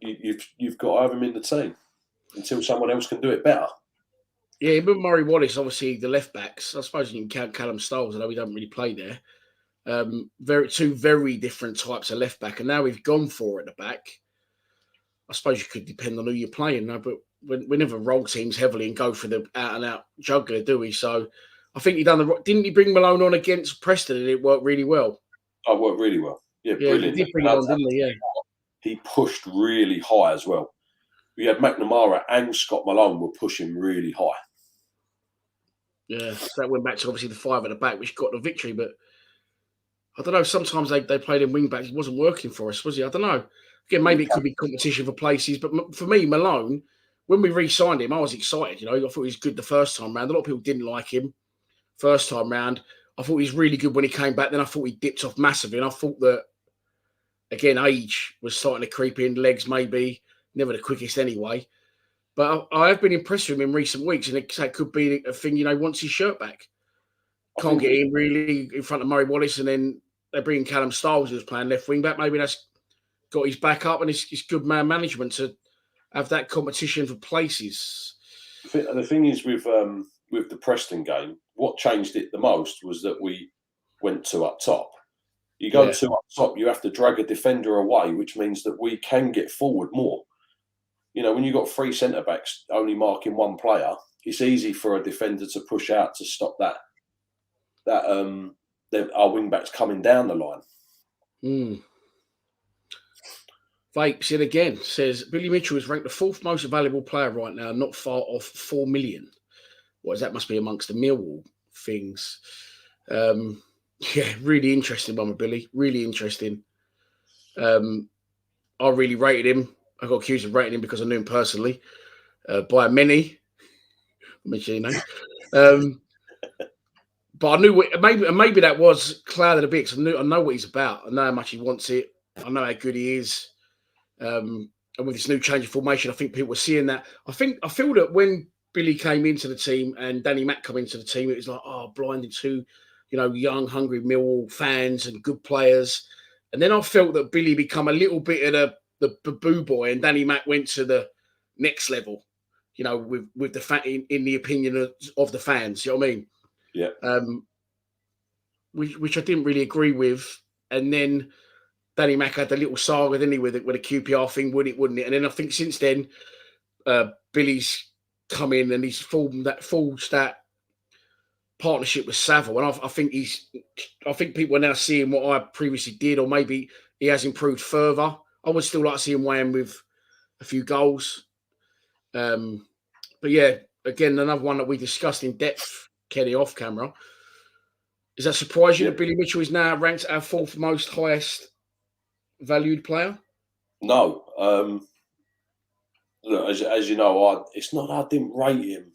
you've got to have him in the team until someone else can do it better. Yeah, but Murray Wallace, obviously the left backs. I suppose you can count Callum Stoles, although we don't really play there. Two very different types of left back, and now we've gone for it at the back. I suppose you could depend on who you're playing, no, but we never roll teams heavily and go for the out and out juggler, do we? So I think he done didn't he bring Malone on against Preston and it worked really well? Oh, it worked really well. Yeah, brilliant. He did bring it on, didn't he? Yeah. He pushed really high as well. We had McNamara and Scott Malone were pushing really high. Yeah, so that went back to obviously the 5 at the back, which got the victory. But I don't know. Sometimes they played in wing back. He wasn't working for us, was he? I don't know. Again, maybe it could be competition for places. But for me, Malone, when we re-signed him, I was excited. I thought he was good the first time round. A lot of people didn't like him first time round. I thought he was really good when he came back. Then I thought he dipped off massively. And I thought that, again, age was starting to creep in. Legs maybe. Never the quickest anyway. But I have been impressed with him in recent weeks, and it could be a thing, wants his shirt back. Can't get in really in front of Murray Wallace, and then they bring in Callum Stiles, who's playing left wing back. Maybe that's got his back up, and it's good man management to have that competition for places. The thing is with the Preston game, what changed it the most was that we went 2 up top. You go 2 up top, you have to drag a defender away, which means that we can get forward more. When you've got 3 centre-backs only marking 1 player, it's easy for a defender to push out to stop our wing-backs coming down the line. Vapes in again, says Billy Mitchell is ranked the 4th most valuable player right now, not far off 4 million. What is that? Must be amongst the Millwall things. Yeah, really interesting one with Billy. Really interesting. I really rated him. I got accused of rating him because I knew him personally by many. I'll mention your name. But I knew maybe that was clouded a bit because I know what he's about. I know how much he wants it. I know how good he is. And with this new change of formation, I think people were seeing that. I feel that when Billy came into the team and Danny Mack come into the team, it was like, blinded to, young, hungry Millwall fans and good players. And then I felt that Billy become a little bit of the boo boy, and Danny Mack went to the next level, with the in the opinion of the fans. You know what I mean? Yeah. Which I didn't really agree with. And then Danny Mack had the little saga, didn't he, with a QPR thing, wouldn't it? And then I think since then, Billy's come in and he's formed that partnership with Savile. And I think people are now seeing what I previously did, or maybe he has improved further. I would still like to see him weigh in with a few goals. But yeah, again, another one that we discussed in depth, Kenny, off camera. Does that surprise you that Billy Mitchell is now ranked our 4th most highest valued player? No. Look, as you know, it's not that I didn't rate him.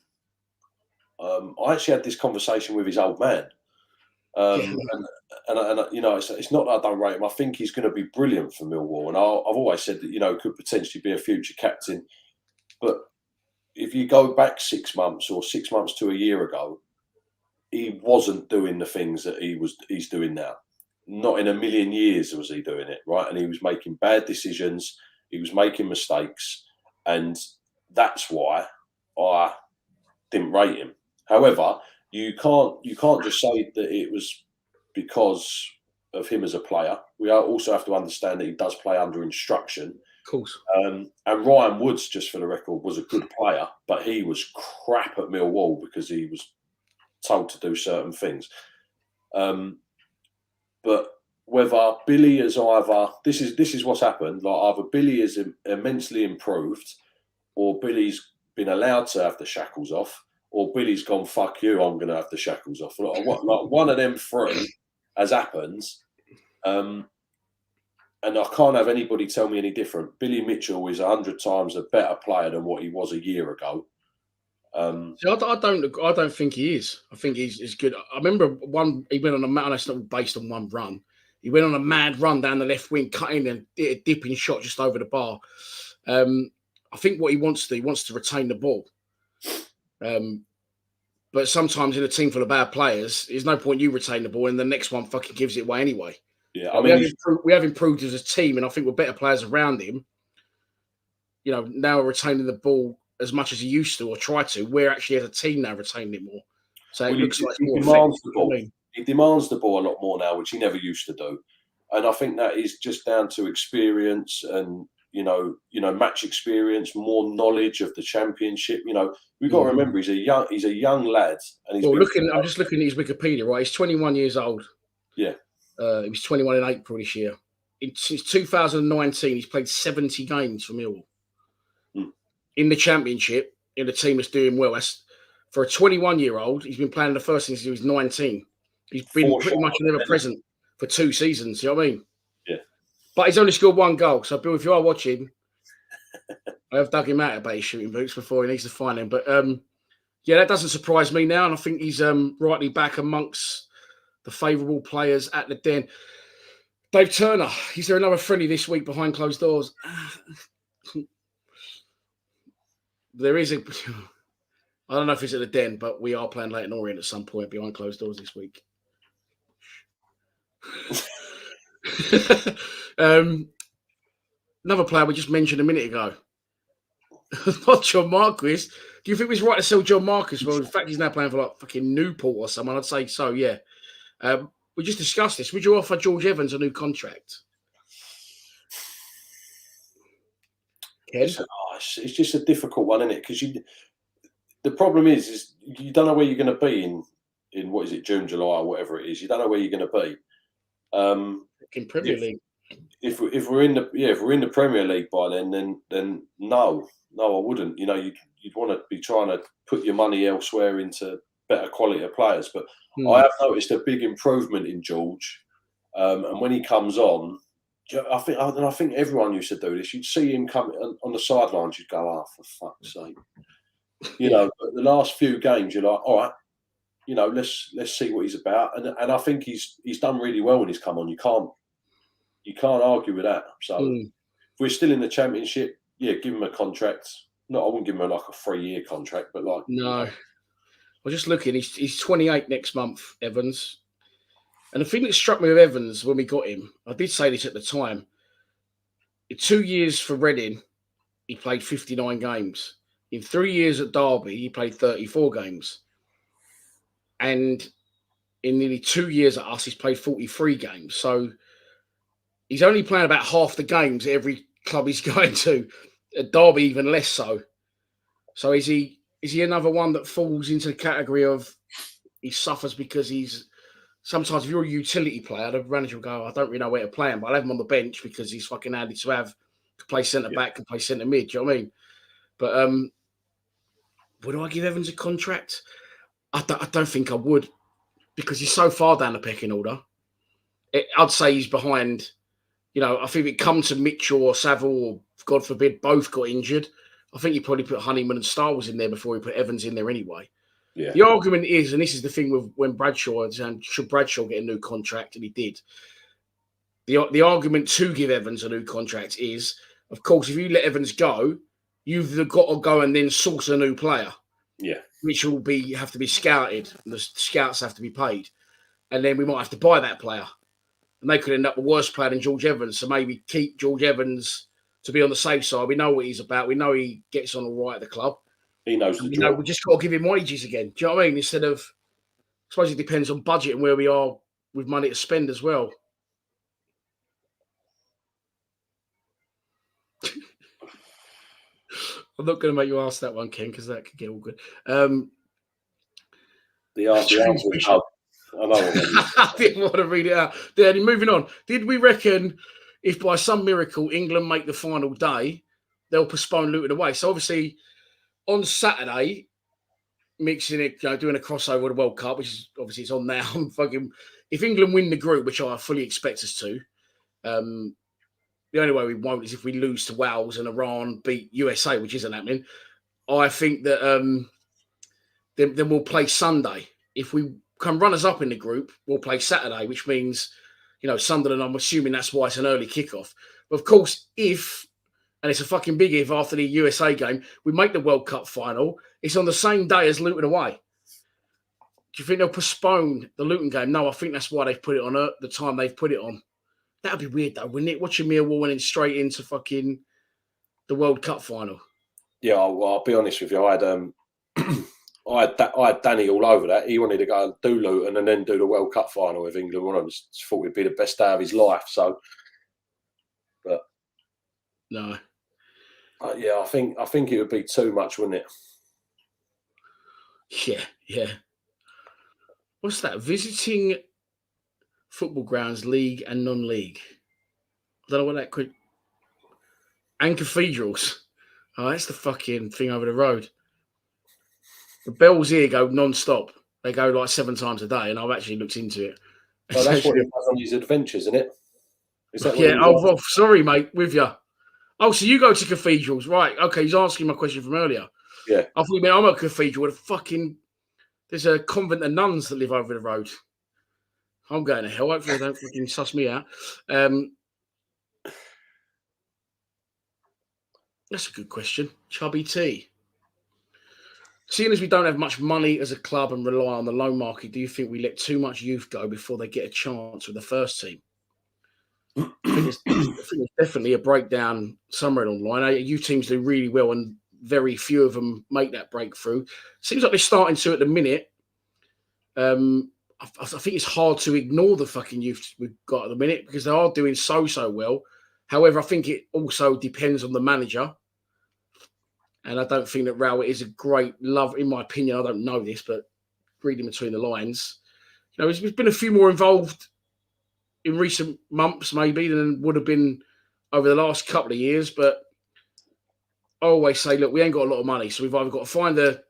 I actually had this conversation with his old man. And it's not that I don't rate him. I think he's going to be brilliant for Millwall. And I've always said that, could potentially be a future captain. But if you go back 6 months or 6 months to a year ago, he wasn't doing the things that he's doing now. Not in a million years was he doing it, right? And he was making bad decisions. He was making mistakes. And that's why I didn't rate him. However, you can't just say that it was because of him as a player. We also have to understand that he does play under instruction. Of course. And Ryan Woods, just for the record, was a good player, but he was crap at Millwall because he was told to do certain things. But whether Billy has either this is what's happened. Like either Billy is immensely improved, or Billy's been allowed to have the shackles off, or Billy's gone, fuck you, I'm going to have the shackles off. Like one of them three has happened. And I can't have anybody tell me any different. Billy Mitchell is 100 times a better player than what he was a year ago. See, I don't think he is. I think he's good. I remember he went on a mad, that's not based on one run. He went on a mad run down the left wing, cutting and a dipping shot just over the bar. I think what he wants to retain the ball. But sometimes in a team full of bad players, there's no point you retain the ball and the next one fucking gives it away anyway. Yeah, I mean, we have improved as a team, and I think we're better players around him. You know, now we're retaining the ball as much as he used to or try to. We're actually as a team now retaining it more. So it looks like he demands the ball. He demands the ball a lot more now, which he never used to do. And I think that is just down to experience and you know, match experience, more knowledge of the championship. You know, we've got to remember he's a young lad. And I'm just looking at his Wikipedia. Right, he's 21 years old. Yeah, he was 21 in April this year. Since 2019, he's played 70 games for Millwall. In the championship, in the team that's doing well. That's, for a 21-year-old, he's been playing the first since he was 19. He's been pretty much never present for 2 seasons. You know what I mean? Yeah. But he's only scored 1 goal. So, Bill, if you are watching, I have dug him out about his shooting boots before he needs to find him. But, yeah, that doesn't surprise me now. And I think he's rightly back amongst the favourable players at the Den. Dave Turner, is there another friendly this week behind closed doors? There is I don't know if it's at the Den, but we are playing Leyton Orient at some point behind closed doors this week. Another player we just mentioned a minute ago. Not John Marquis. Do you think it was right to sell John Marquis? Well, in fact, he's now playing for like fucking Newport or someone. I'd say so, yeah. We just discussed this. Would you offer George Evans a new contract? Ken? It's just a difficult one, isn't it? Because the problem is you don't know where you're going to be in what is it, June, July, or whatever it is. You don't know where you're going to be. In Premier League. If we're in the Premier League by then no, I wouldn't. You know, you'd want to be trying to put your money elsewhere into better quality of players. But I have noticed a big improvement in George, and when he comes on, I think everyone used to do this. You'd see him come on the sidelines. You'd go, "Oh, for fuck's sake!" You know. But the last few games, you're like, "All right, you know, let's see what he's about." And I think he's done really well when he's come on. You can't argue with that. So if we're still in the Championship, yeah, give him a contract. No, I wouldn't give him like a 3-year contract, but like no. I'm just looking. He's 28 next month, Evans. And the thing that struck me with Evans when we got him, I did say this at the time. In 2 years for Reading, he played 59 games. In 3 years at Derby, he played 34 games. And in nearly 2 years at us, he's played 43 games. So he's only playing about half the games at every club he's going to. At Derby, even less so. So is he another one that falls into the category of he suffers because he's... Sometimes if you're a utility player, the manager will go, I don't really know where to play him, but I'll have him on the bench because he's fucking handy to have. Could play centre-back, could play centre-mid, do you know what I mean? But would I give Evans a contract? I don't think I would because he's so far down the pecking order. I'd say he's behind, you know, I think if it comes to Mitchell or Saville or, God forbid, both got injured, I think you probably put Honeyman and Starwell in there before he put Evans in there anyway. Yeah. The argument is, and this is the thing with when Bradshaw, should Bradshaw get a new contract, and he did. The argument to give Evans a new contract is, of course, if you let Evans go, you've got to go and then source a new player. Yeah. Which will have to be scouted. And the scouts have to be paid. And then we might have to buy that player. And they could end up a worse player than George Evans. So maybe keep George Evans to be on the safe side. We know what he's about. We know he gets on all right at the club. He knows the job. We just got to give him wages again. Do you know what I mean? Instead of, I suppose it depends on budget and where we are with money to spend as well. I'm not going to make you ask that one, Ken, because that could get all good. The answer is no. I know what you mean. I didn't want to read it out. Then moving on. Did we reckon if by some miracle England make the final day, they'll postpone Luton away? So obviously on Saturday, mixing it, doing a crossover with the World Cup, which is obviously it's on now. If England win the group, which I fully expect us to, the only way we won't is if we lose to Wales and Iran beat USA, which isn't happening. I think that then we'll play Sunday. If we come runners up in the group, we'll play Saturday, which means, Sunderland, I'm assuming that's why it's an early kickoff. But of course, and it's a fucking big if after the USA game, we make the World Cup final, it's on the same day as Luton away. Do you think they'll postpone the Luton game? No, I think that's why they've put it on the time they've put it on. That'd be weird though, wouldn't it? Watching Millwall winning straight into fucking the World Cup final. Yeah, I'll be honest with you. I had Danny all over that. He wanted to go and do Luton and then do the World Cup final with England. I just thought it'd be the best day of his life. So, but no. Yeah, I think it would be too much, wouldn't it? Yeah. What's that? Visiting football grounds, league and non-league. I don't know what that could. And cathedrals. Oh, that's the fucking thing over the road. The bells here go non-stop. They go like 7 times a day, and I've actually looked into it. Well, that's what he does on his adventures, isn't it? Is that yeah. Sorry, mate. With you. Oh, so you go to cathedrals, right? Okay, he's asking my question from earlier. Yeah. I thought you meant I'm at a cathedral with there's a convent of nuns that live over the road. I'm going to hell. Hopefully they don't fucking suss me out. That's a good question. Chubby T. Seeing as we don't have much money as a club and rely on the loan market, do you think we let too much youth go before they get a chance with the first team? I think there's definitely a breakdown somewhere online. Youth teams do really well and very few of them make that breakthrough. Seems like they're starting to at the minute. I think it's hard to ignore the fucking youth we've got at the minute because they are doing so well. However, I think it also depends on the manager. And I don't think that Rowett is a great love, in my opinion. I don't know this, but reading between the lines, there's been a few more involved in recent months, maybe, than would have been over the last couple of years. But I always say, look, we ain't got a lot of money, so we've either got to find a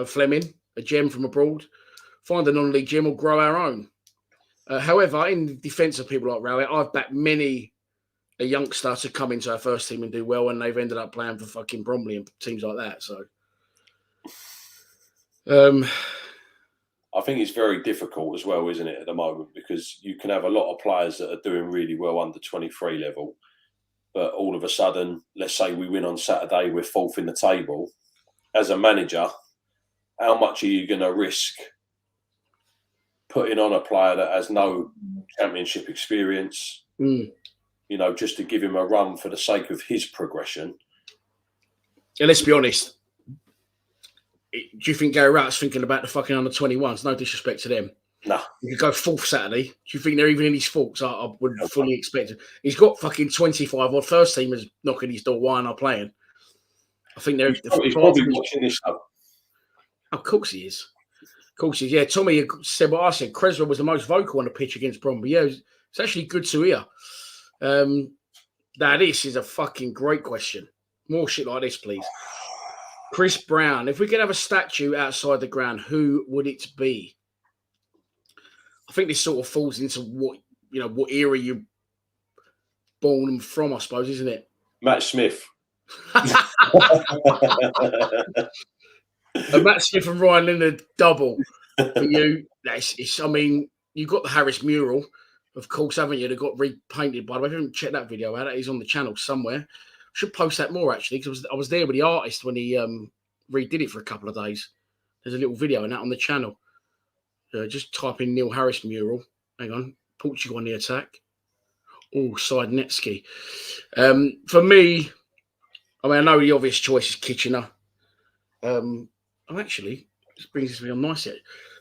Fleming, a gem from abroad, find a non-league gem, or grow our own. However, in defence of people like Rowett, I've backed many a youngster to come into our first team and do well, and they've ended up playing for fucking Bromley and teams like that. So, I think it's very difficult as well, isn't it, at the moment? Because you can have a lot of players that are doing really well under 23 level, but all of a sudden, let's say we win on Saturday, we're 4th in the table. As a manager, how much are you going to risk putting on a player that has no championship experience? Just to give him a run for the sake of his progression. And let's be honest. Do you think Gary Rowett's thinking about the fucking under 21s? No disrespect to them. Nah. You could go 4th Saturday. Do you think they're even in his thoughts? I would fully expect it. He's got fucking 25 odd first teamers knocking his door. Why aren't I playing? I think they're. He's probably watching this show. Of course he is. Of course he is. Yeah, Tommy said what I said. Creswell was the most vocal on the pitch against Bromley. Yeah, it's actually good to hear. Now this is a fucking great question. More shit like this, please. Chris Brown, if we could have a statue outside the ground, who would it be? I think this sort of falls into what era you're born and from, I suppose, isn't it? Matt Smith. A Matt Smith and Ryan Leonard double for you. You've got the Harris mural, of course, haven't you? They got repainted, by the way. If you haven't checked that video out, it is on the channel somewhere. Should post that more, actually, because I was there with the artist when he redid it for a couple of days. There's a little video in that on the channel. Just type in Neil Harris mural. Hang on. Portugal on the attack. Oh, Sidnetsky. For me, I know the obvious choice is Kitchener. Actually, this brings us to me on nice here.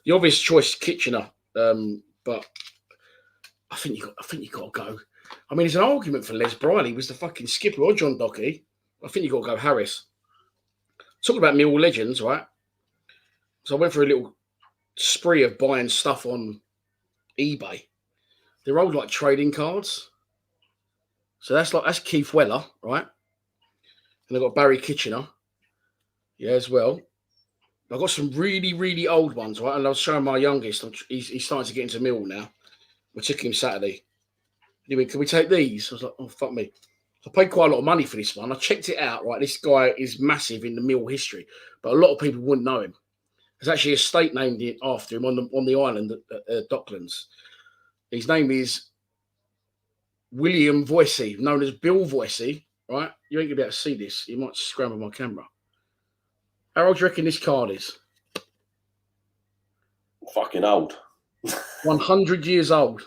The obvious choice is Kitchener, but I think you got to go. There's an argument for Les Briley was the fucking skipper or John Dockey. I think you got to go Harris. Talking about Millwall legends, right? So I went for a little spree of buying stuff on eBay. They're old like trading cards. So that's Keith Weller, right? And they've got Barry Kitchener, yeah, as well. I've got some really, really old ones, right? And I was showing my youngest. He's starting to get into Mill now. We took him Saturday. He went, can we take these? I was like, oh, fuck me. I paid quite a lot of money for this one. I checked it out, right? This guy is massive in the Mill history, but a lot of people wouldn't know him. There's actually a state named after him on the island at Docklands. His name is William Voicey, known as Bill Voicey, right? You ain't going to be able to see this. You might scramble my camera. How old do you reckon this card is? Fucking old. 100 years old.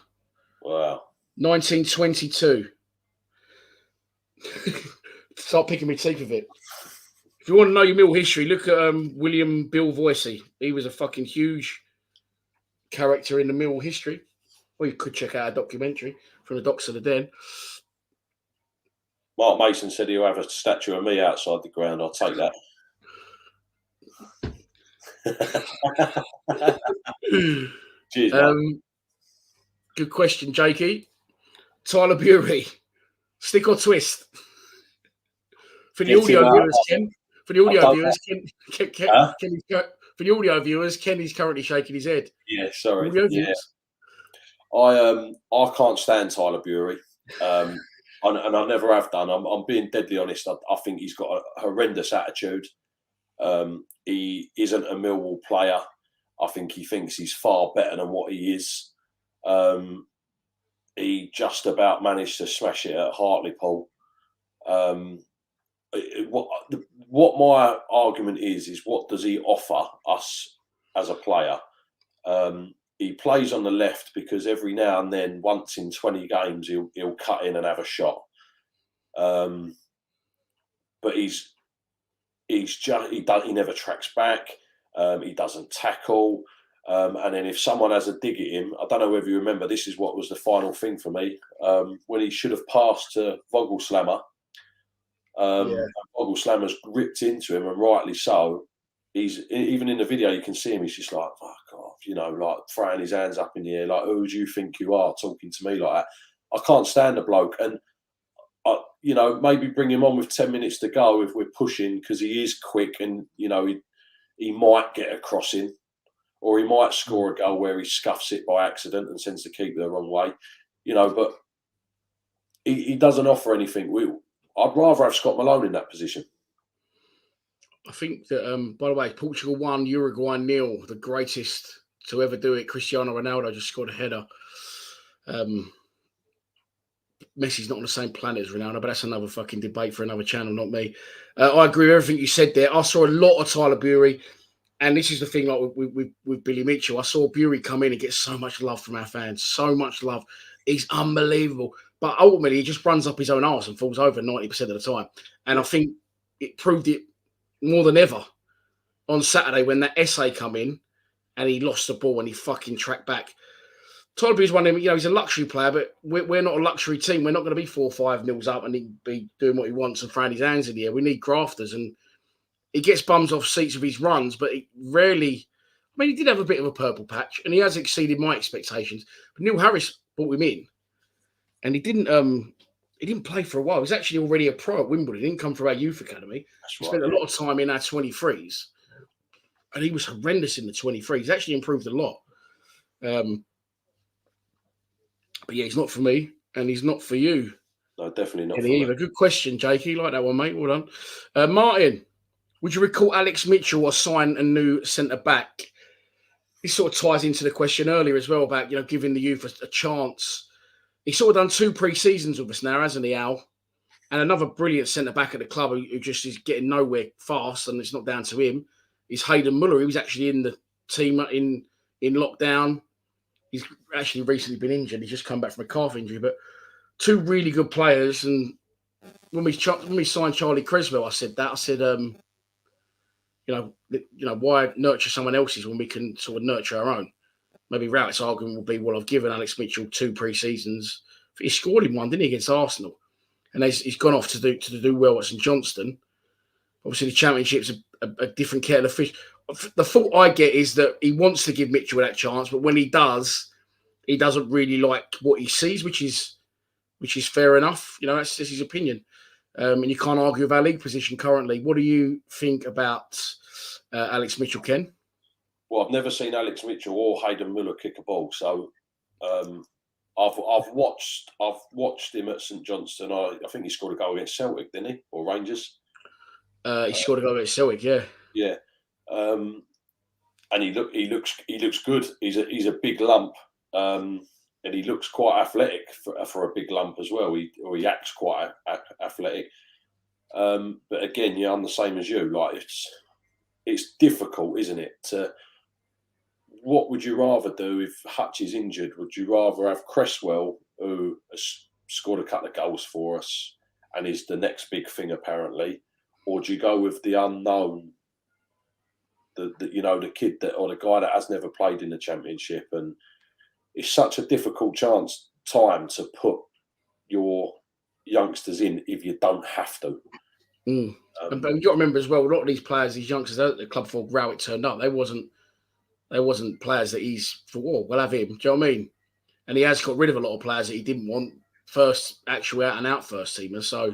Wow. 1922. Start picking my teeth with it. If you want to know your Mill history, look at William Bill Voicey. He was a fucking huge character in the Mill history. Or you could check out a documentary from the Docks of the Den. Mark Mason said he'll have a statue of me outside the ground. I'll take that. Cheers, good question, Jakey. Tyler Bury, stick or twist? For the audio viewers, Ken. For the audio viewers, for the audio viewers, Ken is currently shaking his head. Yeah, sorry. Yeah. I can't stand Tyler Bury, and I never have done. I'm being deadly honest. I think he's got a horrendous attitude. He isn't a Millwall player. I think he thinks he's far better than what he is. He just about managed to smash it at Hartlepool. What my argument is what does he offer us as a player? He plays on the left because every now and then, once in 20 games, he'll cut in and have a shot. But he never tracks back. He doesn't tackle. And then if someone has a dig at him, I don't know whether you remember, this is what was the final thing for me. When he should have passed to Vogelslammer, Vogelslammer's ripped into him, and rightly so. He's even in the video, you can see him. He's just like, fuck off, like throwing his hands up in the air, like, who do you think you are talking to me like that? I can't stand the bloke. And, maybe bring him on with 10 minutes to go if we're pushing, because he is quick and, he might get a crossing, or he might score a goal where he scuffs it by accident and sends the keeper the wrong way, but he doesn't offer anything. I'd rather have Scott Malone in that position. I think that, by the way, Portugal 1, Uruguay 0, the greatest to ever do it. Cristiano Ronaldo just scored a header. Messi's not on the same planet as Ronaldo, but that's another fucking debate for another channel, not me. I agree with everything you said there. I saw a lot of Tyler Bury, and this is the thing, like with Billy Mitchell. I saw Bury come in and get so much love from our fans, so much love. He's unbelievable. But ultimately, he just runs up his own arse and falls over 90% of the time. And I think it proved it more than ever on Saturday when that essay come in and he lost the ball and he fucking tracked back. Tyler Bury's one of them, he's a luxury player, but we're not a luxury team. We're not going to be 4 or 5 nils up and he'd be doing what he wants and throwing his hands in the air. We need grafters, and he gets bums off seats with his runs, but he rarely. I mean, he did have a bit of a purple patch, and he has exceeded my expectations. But Neil Harris brought him in, and he didn't play for a while. He was actually already a pro at Wimbledon. He didn't come from our youth academy. He spent a lot of time in our 23s, and he was horrendous in the 23s. He's actually improved a lot. But yeah, he's not for me, and he's not for you. No, definitely not. Either. Good question, Jakey. Like that one, mate. Well done. Martin, would you recall Alex Mitchell or sign a new centre back? This sort of ties into the question earlier as well about giving the youth a chance. He's sort of done 2 pre-seasons with us now, hasn't he, Al? And another brilliant centre back at the club who just is getting nowhere fast, and it's not down to him, is Hayden Muller. He was actually in the team in lockdown. He's actually recently been injured. He's just come back from a calf injury. But 2 really good players. And when we signed Charlie Creswell, I said, why nurture someone else's when we can sort of nurture our own? Maybe Rowett's argument will be, well, I've given Alex Mitchell 2 pre-seasons. He scored in one, didn't he, against Arsenal? And he's gone off to do well at St Johnstone. Obviously, the Championship's a different kettle of fish. The thought I get is that he wants to give Mitchell that chance, but when he does, he doesn't really like what he sees, which is fair enough. You know, that's his opinion. And you can't argue with our league position currently. What do you think about Alex Mitchell, Ken? Well, I've never seen Alex Mitchell or Hayden Muller kick a ball, so I've watched him at St Johnstone. I think he scored a goal against Celtic, didn't he, or Rangers? He scored a goal against Celtic, yeah. Yeah, and he looks good. He's a big lump, and he looks quite athletic for a big lump as well. He acts quite athletic. But again, yeah, I'm the same as you. Like it's difficult, isn't it? What would you rather do if Hutch is injured? Would you rather have Cresswell, who has scored a couple of goals for us and is the next big thing apparently, or do you go with the unknown, the kid that, or the guy that has never played in the Championship? And it's such a difficult time to put your youngsters in if you don't have to. But you've got to remember as well, a lot of these players, these youngsters at the club for Rowett turned up. They wasn't players that he's thought, we'll have him. Do you know what I mean? And he has got rid of a lot of players that he didn't want first, actual out and out first teamers. So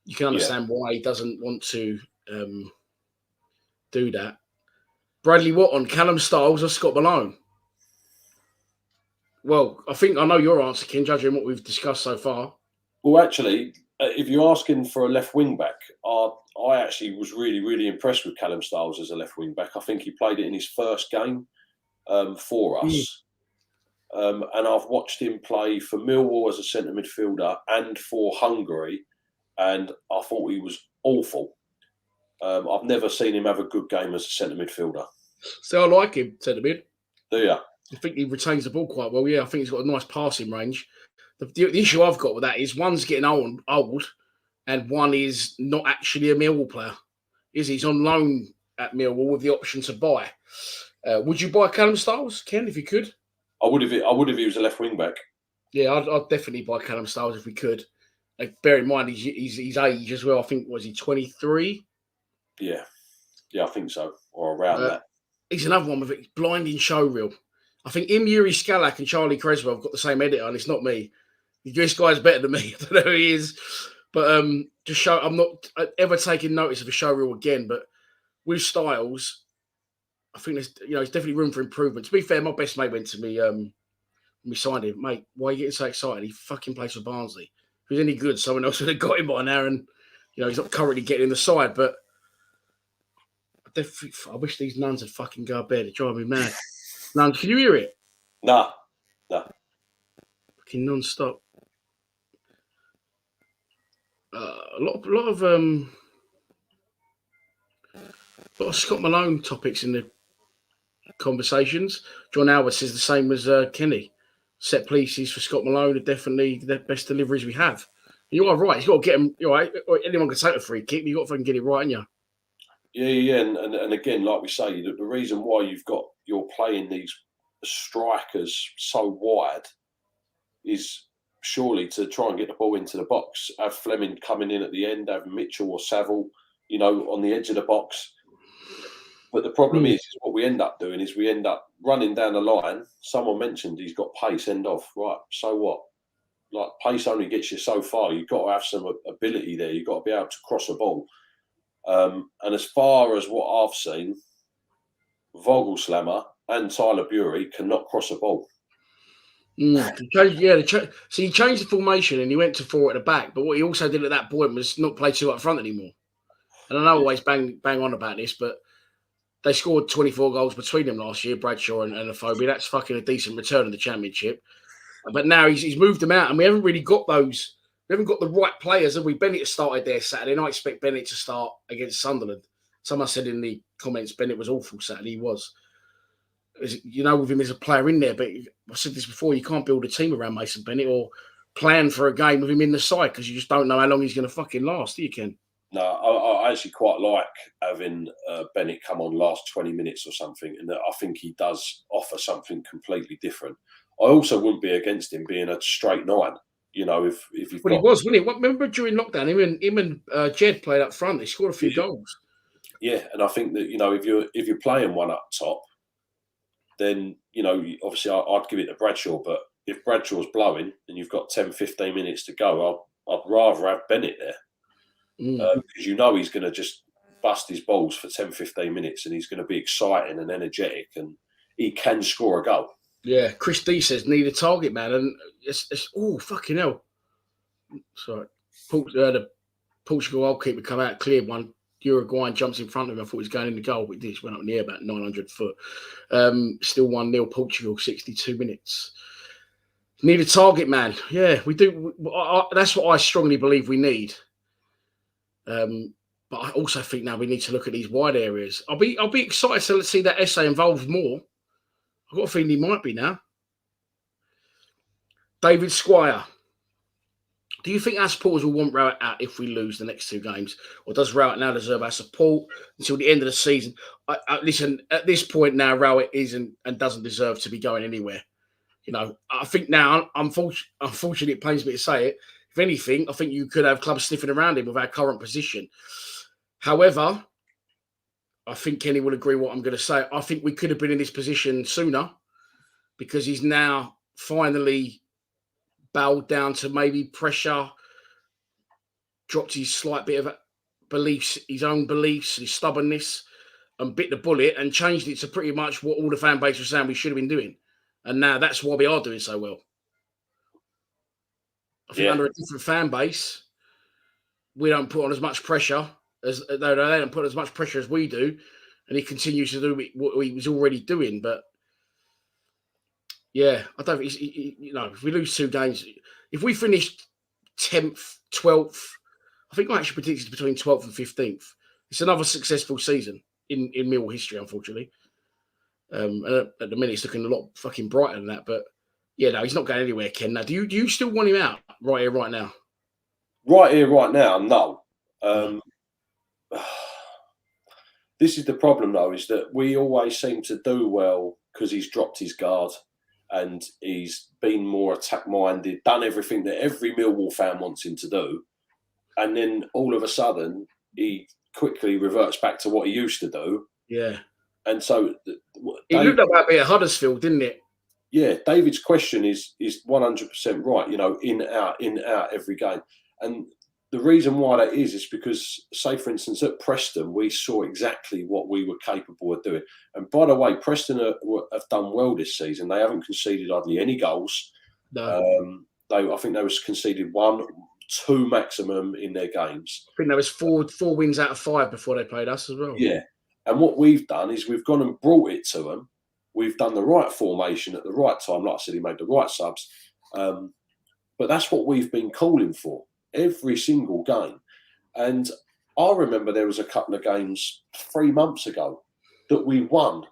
you can understand why he doesn't want to do that. Bradley Watt on Callum Styles or Scott Malone? Well, I know your answer, Ken, judging what we've discussed so far. Well, actually, if you're asking for a left wing back, I actually was really, really impressed with Callum Styles as a left wing back. I think he played it in his first game for us. And I've watched him play for Millwall as a centre midfielder and for Hungary, and I thought he was awful. I've never seen him have a good game as a centre midfielder. So I like him, centre mid. Do you? I think he retains the ball quite well. Yeah, I think he's got a nice passing range. The issue I've got with that is one's getting old, and one is not actually a Millwall player. He's on loan at Millwall with the option to buy. Would you buy Callum Styles, Ken, if you could? I would if he was a left wing back. Yeah, I'd definitely buy Callum Styles if we could. Bear in mind his age as well. I think, was he 23? Yeah, I think so, or around that. He's another one with a blinding showreel. I think Yuri Scalak and Charlie Creswell have got the same editor, and it's not me. This guy's better than me. I don't know who he is. But I'm not ever taking notice of a showreel again. But with Styles, I think there's definitely room for improvement. To be fair, my best mate went to me when we signed him. Mate, why are you getting so excited? He fucking plays for Barnsley. If he was any good, someone else would have got him by now. And he's not currently getting in the side. But I wish these nuns would fucking go to bed. They drive me mad. Nuns, can you hear it? Nah. Fucking non-stop. A lot of Scott Malone topics in the conversations. John Albert says the same as Kenny. Set pieces for Scott Malone are definitely the best deliveries we have. You are right. You've got to get them. You're right. Anyone can take a free kick. You've got to fucking get it right, haven't you? Yeah. And again, like we say, the reason why you're playing these strikers so wide is surely to try and get the ball into the box. Have Fleming coming in at the end, have Mitchell or Saville, on the edge of the box. But the problem is what we end up doing is we end up running down the line. Someone mentioned he's got pace, end off. Right, so what? Like, pace only gets you so far. You've got to have some ability there. You've got to be able to cross a ball. And as far as what I've seen, Vogelslammer and Tyler Bury cannot cross a ball. So he changed the formation and he went to 4 at the back. But what he also did at that point was not play 2 up front anymore. And I know I always bang on about this, but they scored 24 goals between them last year, Bradshaw and Afobe. That's fucking a decent return in the Championship. But now he's moved them out, and we haven't really got those. We haven't got the right players, have we? Bennett started there Saturday, and I expect Bennett to start against Sunderland. Someone said in the comments Bennett was awful Saturday. He was. With him as a player in there, but I said this before, you can't build a team around Mason Bennett or plan for a game with him in the side because you just don't know how long he's going to fucking last, do you, Ken? No, I actually quite like having Bennett come on last 20 minutes or something, and I think he does offer something completely different. I also wouldn't be against him being a straight 9. If you've he was, wasn't he? Remember during lockdown, him and Jed played up front. They scored a few goals. Yeah, and I think that if you're playing one up top, then, you know, obviously I'd give it to Bradshaw. But if Bradshaw's blowing and you've got 10, 15 minutes to go, I'd rather have Bennett there. Because you know he's going to just bust his balls for 10, 15 minutes and he's going to be exciting and energetic and he can score a goal. Yeah, Chris D says, need a target man. And it's oh, fucking hell. Sorry. The Portugal goalkeeper come out, cleared one. Uruguayan jumps in front of him. I thought he was going in the goal, but he just went up in the air about 900 foot. Still 1-0 Portugal, 62 minutes. Need a target man. Yeah, we do. That's what I strongly believe we need. But I also think now we need to look at these wide areas. I'll be excited to see that essay involved more. I've got a feeling he might be now. David Squire. Do you think our supporters will want Rowett out if we lose the next two games? Or does Rowett now deserve our support until the end of the season? Listen, at this point now, Rowett isn't and doesn't deserve to be going anywhere. You know, I think now, unfortunately, it pains me to say it. If anything, I think you could have clubs sniffing around him with our current position. However, I think Kenny will agree what I'm going to say. I think we could have been in this position sooner because he's now finally bowed down to maybe pressure, dropped his slight bit of beliefs, his own beliefs, his stubbornness, and bit the bullet and changed it to pretty much what all the fan base was saying we should have been doing. And now that's why we are doing so well. I think under a different fan base, we don't put on as much pressure as they don't put as much pressure as we do, and he continues to do what he was already doing. But yeah, I don't think you know, if we lose two games, if we finish 10th, 12th, I think I actually predicted between 12th and 15th. It's another successful season in Millwall history, unfortunately. And at the minute, it's looking a lot fucking brighter than that. But yeah, no, he's not going anywhere, Ken. Now, do you still want him out right here, right now? Right here, right now, no. This is the problem, though, is that we always seem to do well because he's dropped his guard and he's been more attack-minded, done everything that every Millwall fan wants him to do. And then all of a sudden, he quickly reverts back to what he used to do. Yeah. And so it looked like that bit at Huddersfield, didn't it? Yeah, David's question is 100% right. You know, in out every game, and the reason why that is because, say for instance, at Preston, we saw exactly what we were capable of doing. And by the way, Preston have done well this season. They haven't conceded hardly any goals. No. I think they was conceded 1, 2 maximum in their games. I think there was four wins out of 5 before they played us as well. Yeah. And what we've done is we've gone and brought it to them. We've done the right formation at the right time. Like I said, he made the right subs. But that's what we've been calling for every single game. And I remember there was a couple of games 3 months ago that we won.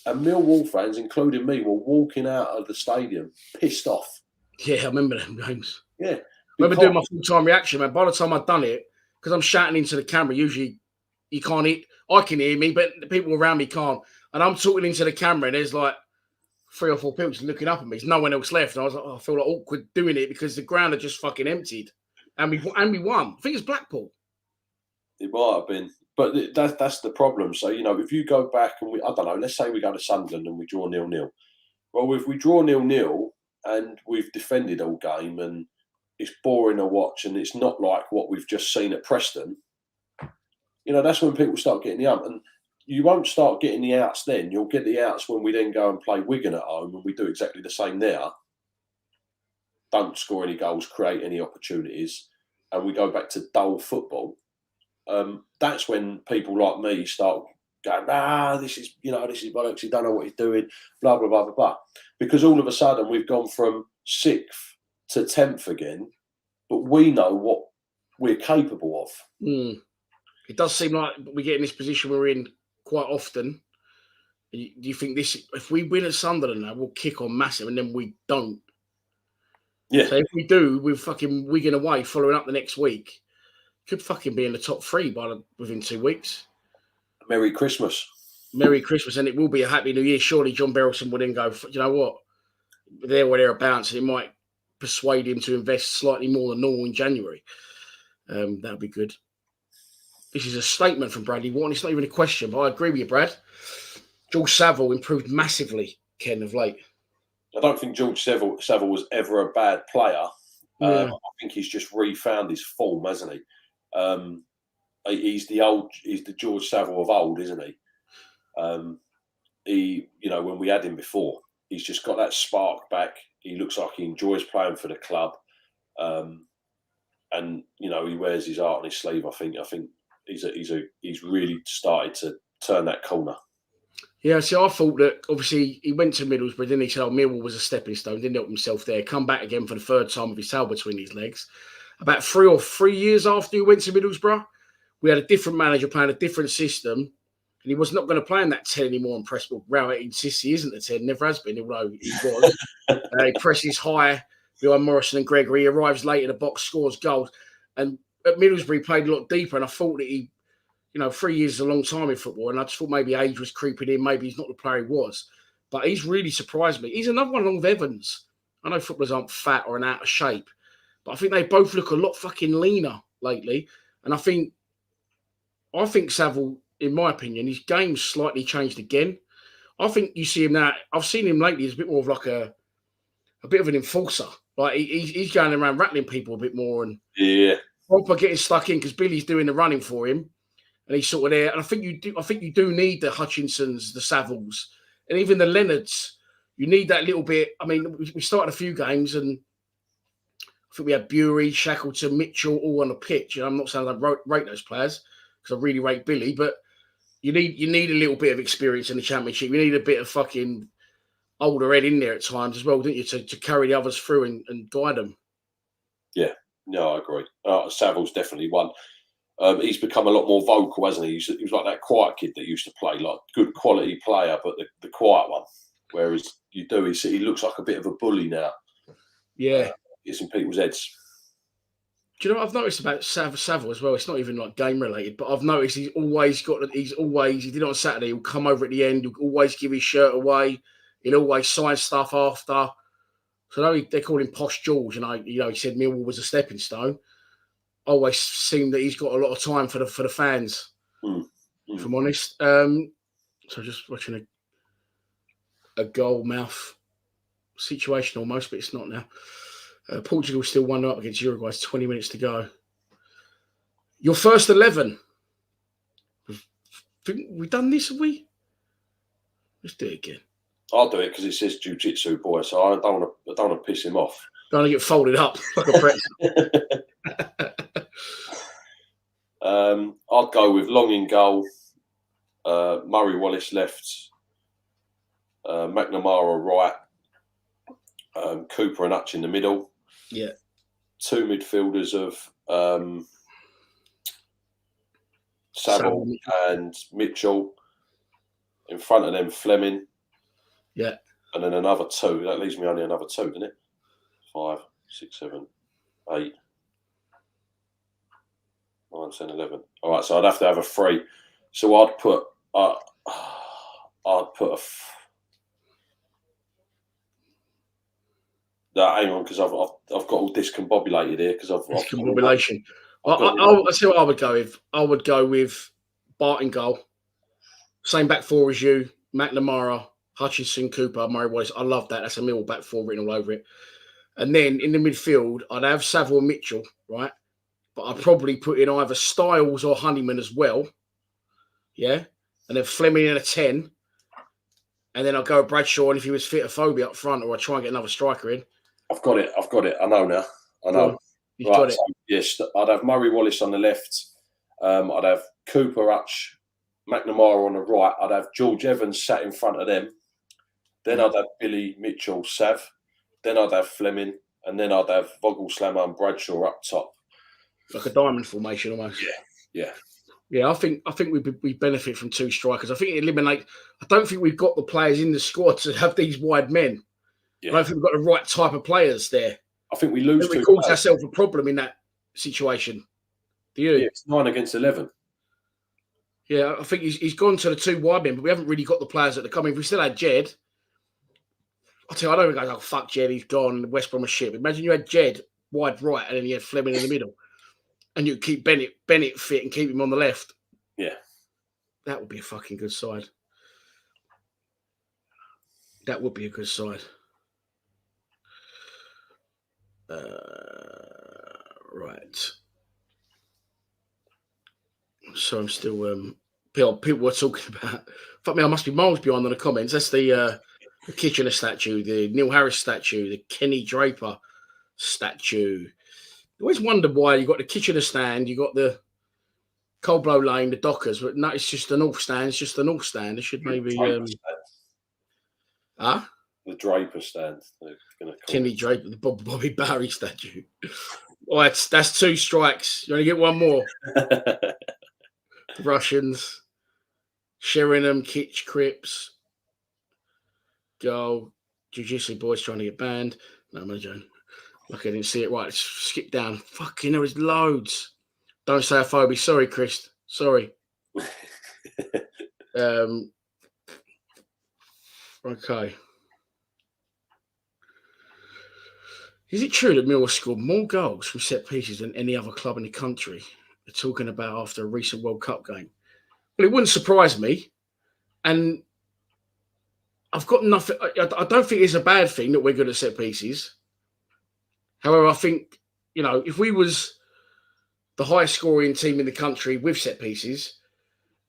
And Millwall fans, including me, were walking out of the stadium pissed off. Yeah, I remember them games. Yeah. I remember doing my full-time reaction, man. By the time I'd done it, because I'm shouting into the camera, usually you can't hear. I can hear me, but the people around me can't. And I'm talking into the camera, and there's like 3 or 4 people just looking up at me. There's no one else left. And I was like, I feel like awkward doing it because the ground had just fucking emptied. And we won. I think it's Blackpool. It might have been. But that's the problem. So, you know, if you go back and I don't know, let's say we go to Sunderland and we draw 0-0. Well, if we draw 0-0 and we've defended all game and it's boring to watch and it's not like what we've just seen at Preston, you know, that's when people start getting the And you won't start getting the outs then. You'll get the outs when we then go and play Wigan at home and we do exactly the same there. Don't score any goals, create any opportunities, and we go back to dull football. That's when people like me start going, this is bollocks, he don't know what he's doing, blah, blah, blah, blah, blah. Because all of a sudden we've gone from 6th to 10th again, but we know what we're capable of. It does seem like we get in this position we're in quite often. Do you think if we win at Sunderland now, we'll kick on massive, and then we don't? Yeah. So if we do, we're fucking Wigan away, following up the next week. Could fucking be in the top 3 within 2 weeks. Merry Christmas. Merry Christmas, and it will be a Happy New Year. Surely John Berylson would then go, you know what? There or thereabouts, it might persuade him to invest slightly more than normal in January. That would be good. This is a statement from Bradley Wharton. It's not even a question, but I agree with you, Brad. George Saville improved massively Ken of late. I don't think George Savile was ever a bad player. Yeah. I think he's just refound his form, hasn't he? He's the George Savile of old, isn't he? When we had him before, he's just got that spark back. He looks like he enjoys playing for the club, and he wears his heart on his sleeve. I think he's really started to turn that corner. Yeah, see, I thought that obviously he went to Middlesbrough, then he said, Millwall was a stepping stone, didn't help himself there, come back again for the third time with his tail between his legs. About 3 years after he went to Middlesbrough, we had a different manager playing a different system, and he was not going to play in that 10 anymore. And Preston, Rowett insists he isn't a 10, never has been, although he was. He presses high behind Morrison and Gregory, he arrives late in the box, scores goals. And at Middlesbrough, he played a lot deeper, and I thought that he, 3 years is a long time in football, and I just thought maybe age was creeping in. Maybe he's not the player he was. But he's really surprised me. He's another one along with Evans. I know footballers aren't fat or out of shape, but I think they both look a lot fucking leaner lately. And I think Savile, in my opinion, his game's slightly changed again. I think you see him now. I've seen him lately as a bit more of like a bit of an enforcer. Like he's going around rattling people a bit more and proper getting stuck in because Billy's doing the running for him. And he's sort of there. And I think you do need the Hutchinsons, the Savills, and even the Leonards. You need that little bit. I mean, we started a few games, and I think we had Bury, Shackleton, Mitchell all on the pitch. And I'm not saying I rate those players because I really rate Billy, but you need a little bit of experience in the Championship. You need a bit of fucking older head in there at times as well, don't you, to carry the others through and guide them. Yeah, no, I agree. Saville's definitely one. He's become a lot more vocal, hasn't he? He was like that quiet kid that used to play, like good quality player, but the quiet one. Whereas he looks like a bit of a bully now. Yeah. Gets in people's heads. Do you know what I've noticed about Savile as well? It's not even like game related, but I've noticed he did it on Saturday, he'll come over at the end, he'll always give his shirt away, he'll always sign stuff after. So they call him Posh George, and he said Millwall was a stepping stone. Always seemed that he's got a lot of time for the fans, if I'm honest. So just watching a goal mouth situation almost, but it's not now. Portugal still 1-0 against Uruguay. 20 minutes to go. Your first 11. We've done this, have we? Let's do it again. I'll do it because it says Jiu-Jitsu boy, so I don't want to piss him off. Don't want to get folded up like a pretzel. I'd go with Long in goal, Murray Wallace left, McNamara right, Cooper and Hutch in the middle. Yeah. Two midfielders of Saville and Mitchell. In front of them, Fleming. Yeah. And then another two. That leaves me only another two, doesn't it? 5, 6, 7, 8. 9, 10, 11. All right, so I'd have to have a 3. So I'd put a. Hang on, because I've got all discombobulated here because I've discombobulation. I'll see what I would go with. I would go with Bart in goal. Same back four as you, McNamara, Hutchinson, Cooper, Murray Wallace. I love that. That's a Millwall back four written all over it. And then in the midfield, I'd have Saville and Mitchell, right? But I'd probably put in either Styles or Honeyman as well. Yeah. And then Fleming in a 10. And then I'll go with Bradshaw, and if he was fit, a phobia up front, or I'll try and get another striker in. I've got it. I know now. I know. You've got it. So, yes, I'd have Murray Wallace on the left. I'd have Cooper, Hutch, McNamara on the right. I'd have George Evans sat in front of them. Then I'd have Billy, Mitchell, Sav. Then I'd have Fleming. And then I'd have Vogelslammer and Bradshaw up top. Like a diamond formation almost. Yeah. Yeah, I think we benefit from two strikers. I think it eliminates. I don't think we've got the players in the squad to have these wide men. Yeah. I don't think we've got the right type of players there. I think we lose. We cause ourselves a problem in that situation. Do you? Yeah, it's 9 against 11. Yeah, I think he's gone to the two wide men, but we haven't really got the players that are coming. If we still had Jed, I tell you, I don't think I'd go, fuck Jed, he's gone. West Brom a ship. Imagine you had Jed wide right, and then you had Fleming in the middle. And you keep Bennett fit and keep him on the left. Yeah. That would be a fucking good side. That would be a good side. Right. So I'm still people were talking about. Fuck me, I must be miles behind on the comments. That's the Kitchener statue, the Neil Harris statue, the Kenny Draper statue. I always wondered why you got the Kitchener stand, you got the Coldblow Lane, the Dockers, but no, it's just the North stand. It's just the North stand. It should maybe the Draper stand. They're gonna call Kenny it. Draper, the Bobby Barry statue. Oh, that's 2 strikes. You only get one more. The Russians, Sheringham, Kitch, Cripps, goal. Jiu-Jitsu boys trying to get banned. No, I'm joking. Like I didn't see it right. Skip down. Fucking, there is loads. Don't say a phobia. Sorry, Chris. Sorry. Okay. Is it true that Millwall scored more goals from set pieces than any other club in the country? They're talking about after a recent World Cup game. Well, it wouldn't surprise me. And I've got nothing. I don't think it's a bad thing that we're good at set pieces. However, I think, if we was the highest scoring team in the country with set pieces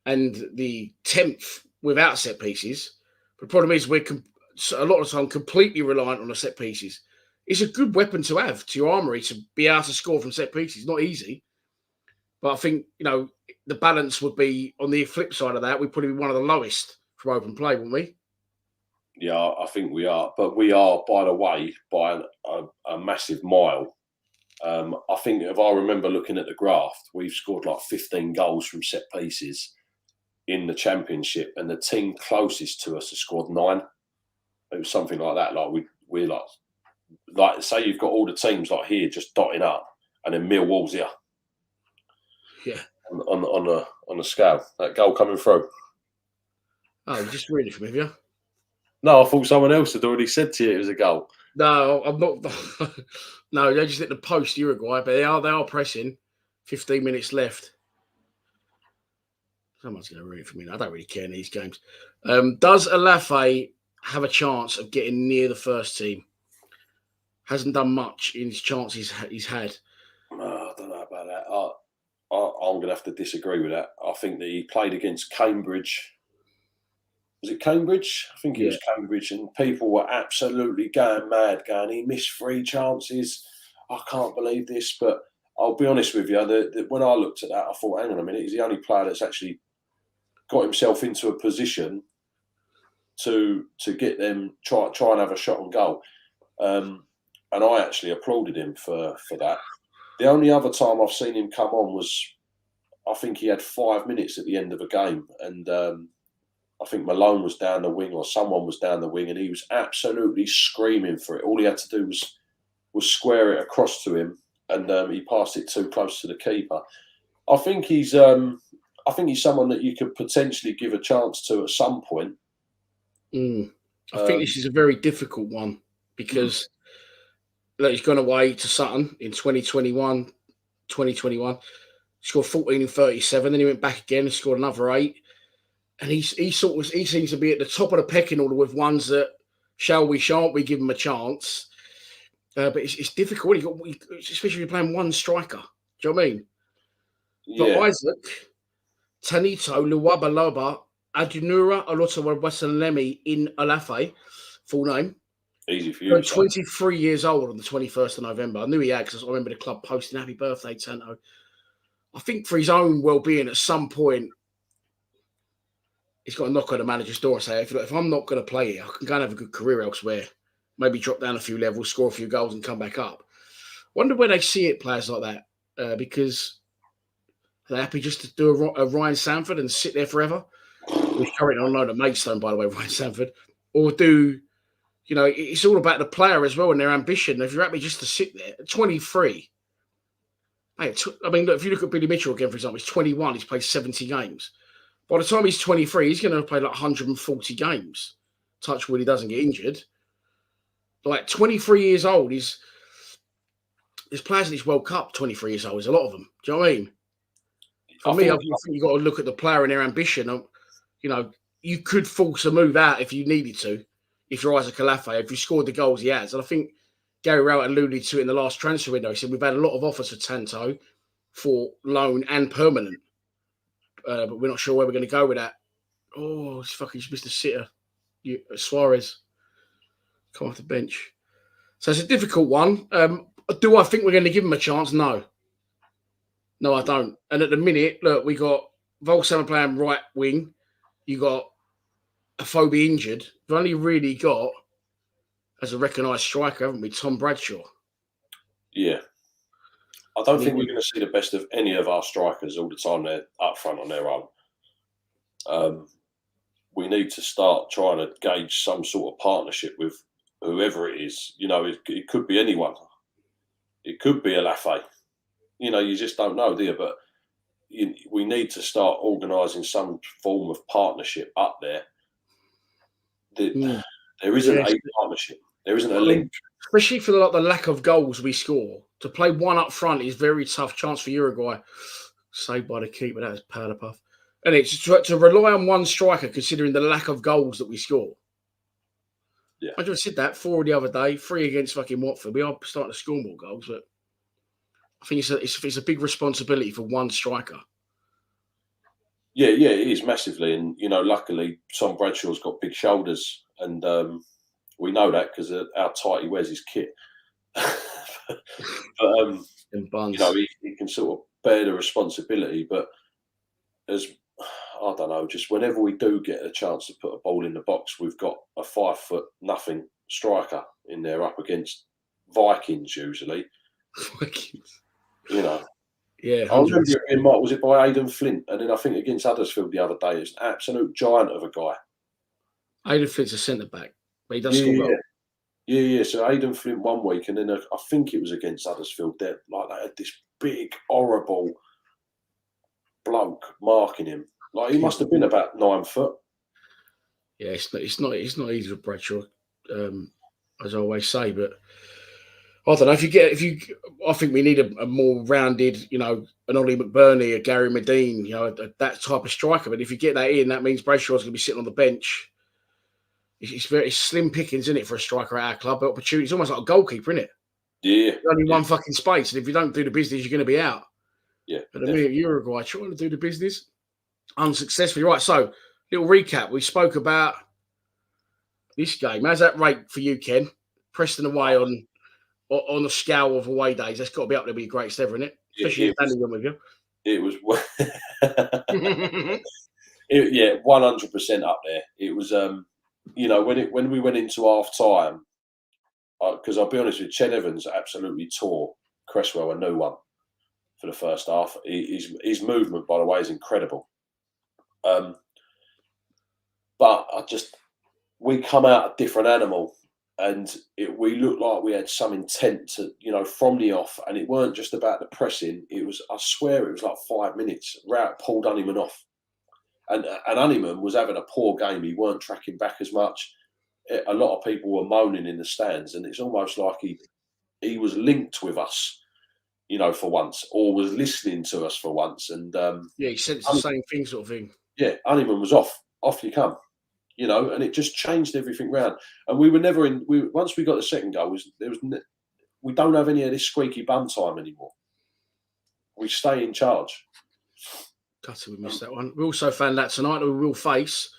and the 10th without set pieces, the problem is we're a lot of the time completely reliant on the set pieces. It's a good weapon to have to your armoury to be able to score from set pieces. Not easy. But I think, the balance would be on the flip side of that. We'd probably be one of the lowest from open play, wouldn't we? Yeah, I think we are. But we are, by the way, by a massive mile. I think if I remember looking at the graph, we've scored like 15 goals from set pieces in the Championship, and the team closest to us has scored 9. It was something like that. Like we're like say you've got all the teams like here just dotting up, and then Millwall's here. Yeah. On the scale, that goal coming through. Oh, you just read it from me, have you? No, I thought someone else had already said to you it was a goal. No, I'm not. No, they just hit the post, Uruguay, but they are pressing. 15 minutes left. Someone's going to read it for me. I don't really care in these games. Does Alafe have a chance of getting near the first team? Hasn't done much in his chances he's had. I don't know about that. I'm going to have to disagree with that. I think that he played against Cambridge. Was it Cambridge? I think it was Cambridge, and people were absolutely going mad, going, he missed 3 chances. I can't believe this. But I'll be honest with you, when I looked at that, I thought, hang on a minute, he's the only player that's actually got himself into a position to get them, try and have a shot on goal. And I actually applauded him for that. The only other time I've seen him come on was, I think he had 5 minutes at the end of a game, and I think Malone was down the wing or someone was down the wing, and he was absolutely screaming for it. All he had to do was square it across to him, and he passed it too close to the keeper. I think he's someone that you could potentially give a chance to at some point. I think this is a very difficult one because he's gone away to Sutton in 2021. He scored 14 and 37. Then he went back again and scored another 8. And he seems to be at the top of the pecking order with ones that shan't we give him a chance? But it's difficult, especially if you're playing one striker. Do you know what I mean? Yeah. But Isaac, Tanito, Luwabaloba, Adunura, Olotawasalemi in Alafe, full name. Easy for you. 23 years old on the 21st of November. I knew he had because I remember the club posting happy birthday, Tanto. I think for his own well-being at some point, he's got to knock on the manager's door and say, if I'm not going to play here, I can go and have a good career elsewhere. Maybe drop down a few levels, score a few goals and come back up. Wonder where they see it, players like that, because they're happy just to do a Ryan Sanford and sit there forever. He's currently on loan at Maidstone, by the way, Ryan Sanford. Or do, it's all about the player as well and their ambition. If you're happy just to sit there, 23. Look, if you look at Billy Mitchell again, for example, he's 21, he's played 70 games. By the time he's 23, he's going to play like 140 games. Touch wood, he doesn't get injured. Like 23 years old, there's players in this World Cup, 23 years old. There's a lot of them. Do you know what I mean? For me, I think you've got to look at the player and their ambition. You could force a move out if you needed to. if you're Isaac Alafe, if you scored the goals he has. And I think Gary Rowett alluded to it in the last transfer window. He said we've had a lot of offers for Tanto for loan and permanent, but we're not sure where we're going to go with that. Oh, he's fucking missed a sitter. Suarez come off the bench. So it's a difficult one. Do I think we're going to give him a chance? No. No, I don't. And at the minute, look, we got Volsama playing right wing. You got Afobe injured. We've only really got, as a recognised striker, haven't we, Tom Bradshaw? Yeah. I don't think we're going to see the best of any of our strikers all the time. They're up front on their own. We need to start trying to gauge some sort of partnership with whoever it is. You know, it could be anyone. It could be Alafe. You know, you just don't know, do you? But we need to start organising some form of partnership up there. There isn't a partnership. There isn't a link. Especially for the lack of goals we score. To play one up front is very tough. Chance for Uruguay. Saved by the keeper. That is powder puff. And it's to rely on one striker considering the lack of goals that we score. Yeah. I just said that 4 the other day. 3 against fucking Watford. We are starting to score more goals, but I think it's a big responsibility for one striker. Yeah, it is massively. And, you know, luckily, Tom Bradshaw's got big shoulders. And we know that because of how tight he wears his kit. But, you know, he can sort of bear the responsibility. But I don't know, just whenever we do get a chance to put a ball in the box, we've got a 5'0" striker in there up against Vikings usually. Vikings. You know. Yeah. 100%. I remember it being marked, was it by Aidan Flint? And then I think against Huddersfield the other day, it's an absolute giant of a guy. Aidan Flint's a centre back, but he does score goals. Yeah. So Aidan Flint one week, and then I think it was against Huddersfield. They had this big, horrible bloke marking him. Like he must have been about 9 foot. Yeah, it's not easy with Bradshaw, as I always say. But I don't know I think we need a more rounded, you know, an Ollie McBurney, a Gary Medine, you know, that type of striker. But if you get that in, that means Bradshaw's going to be sitting on the bench. It's very slim pickings, isn't it, for a striker at our club? But opportunity, it's almost like a goalkeeper, isn't it? Yeah. There's only one fucking space, and if you don't do the business, you're going to be out. Yeah. But the minute Uruguay trying to do the business unsuccessfully. Right, so little recap. We spoke about this game. How's that rate for you, Ken? Preston away on the scale of away days. That's got to be up there with your greatest ever, isn't it? Especially if Danny went with you. It was 100% up there. It was you know, when we went into half time, because I'll be honest with you, Ched Evans absolutely tore Cresswell a new one for the first half. His movement, by the way, is incredible. But we come out a different animal, and we looked like we had some intent to, you know, from the off, and it weren't just about the pressing. It was, I swear, it was like 5 minutes. Rout pulled Honeyman off. And Honeyman was having a poor game. He weren't tracking back as much. A lot of people were moaning in the stands, and it's almost like he was linked with us, you know, for once, or was listening to us for once. And he said it's the same thing, sort of thing. Yeah, Honeyman was off you come, you know, and it just changed everything round. And we were never in. Once we got the second goal, we don't have any of this squeaky bum time anymore. We stay in charge. We missed that one. We also found that tonight that we will face,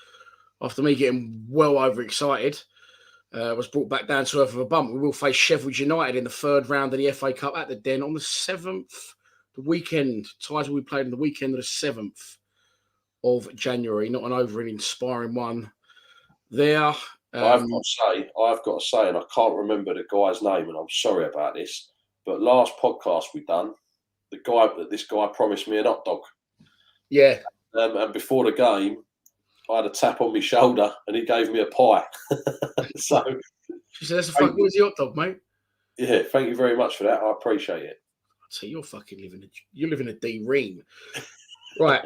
after me getting well overexcited, was brought back down to earth of a bump. We will face Sheffield United in the 3rd round of the FA Cup at the Den on the 7th, the weekend. Ties will be played on the weekend of the 7th of January. Not an over and inspiring one there. I've got to say, and I can't remember the guy's name, and I'm sorry about this, but last podcast we done, this guy promised me an hot dog. Yeah. And before the game, I had a tap on my shoulder and he gave me a pie. So she said, "That's a fucking where's the hot dog, mate?" Yeah, thank you very much for that. I appreciate it. So you're living a dream. Right.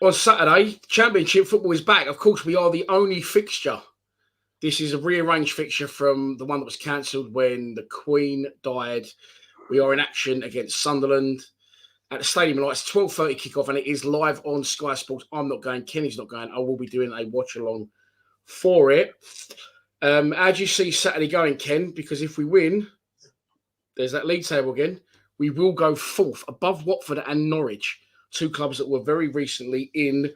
On Saturday, Championship football is back. Of course, we are the only fixture. This is a rearranged fixture from the one that was cancelled when the Queen died. We are in action against Sunderland at the Stadium of Light. It's 12:30 kickoff, and it is live on Sky Sports. I'm not going. Kenny's not going. I will be doing a watch along for it. How do you see Saturday going, Ken? Because if we win, there's that league table again. We will go fourth, above Watford and Norwich, two clubs that were very recently in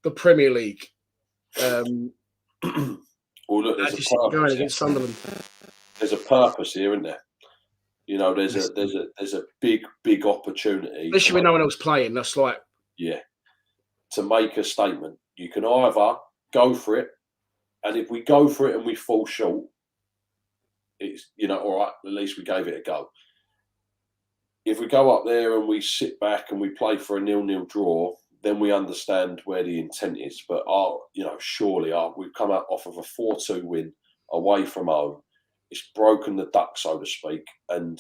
the Premier League. Well, look, How do you see it going against Sunderland? There's a purpose here, isn't there? You know, there's a big opportunity. Especially with no one else playing. That's like, yeah, to make a statement. You can either go for it, and if we go for it and we fall short, it's, you know, all right, at least we gave it a go. If we go up there and we sit back and we play for a 0-0 draw, then we understand where the intent is. But surely we've come out off of a 4-2 win away from home. It's broken the duck, so to speak, and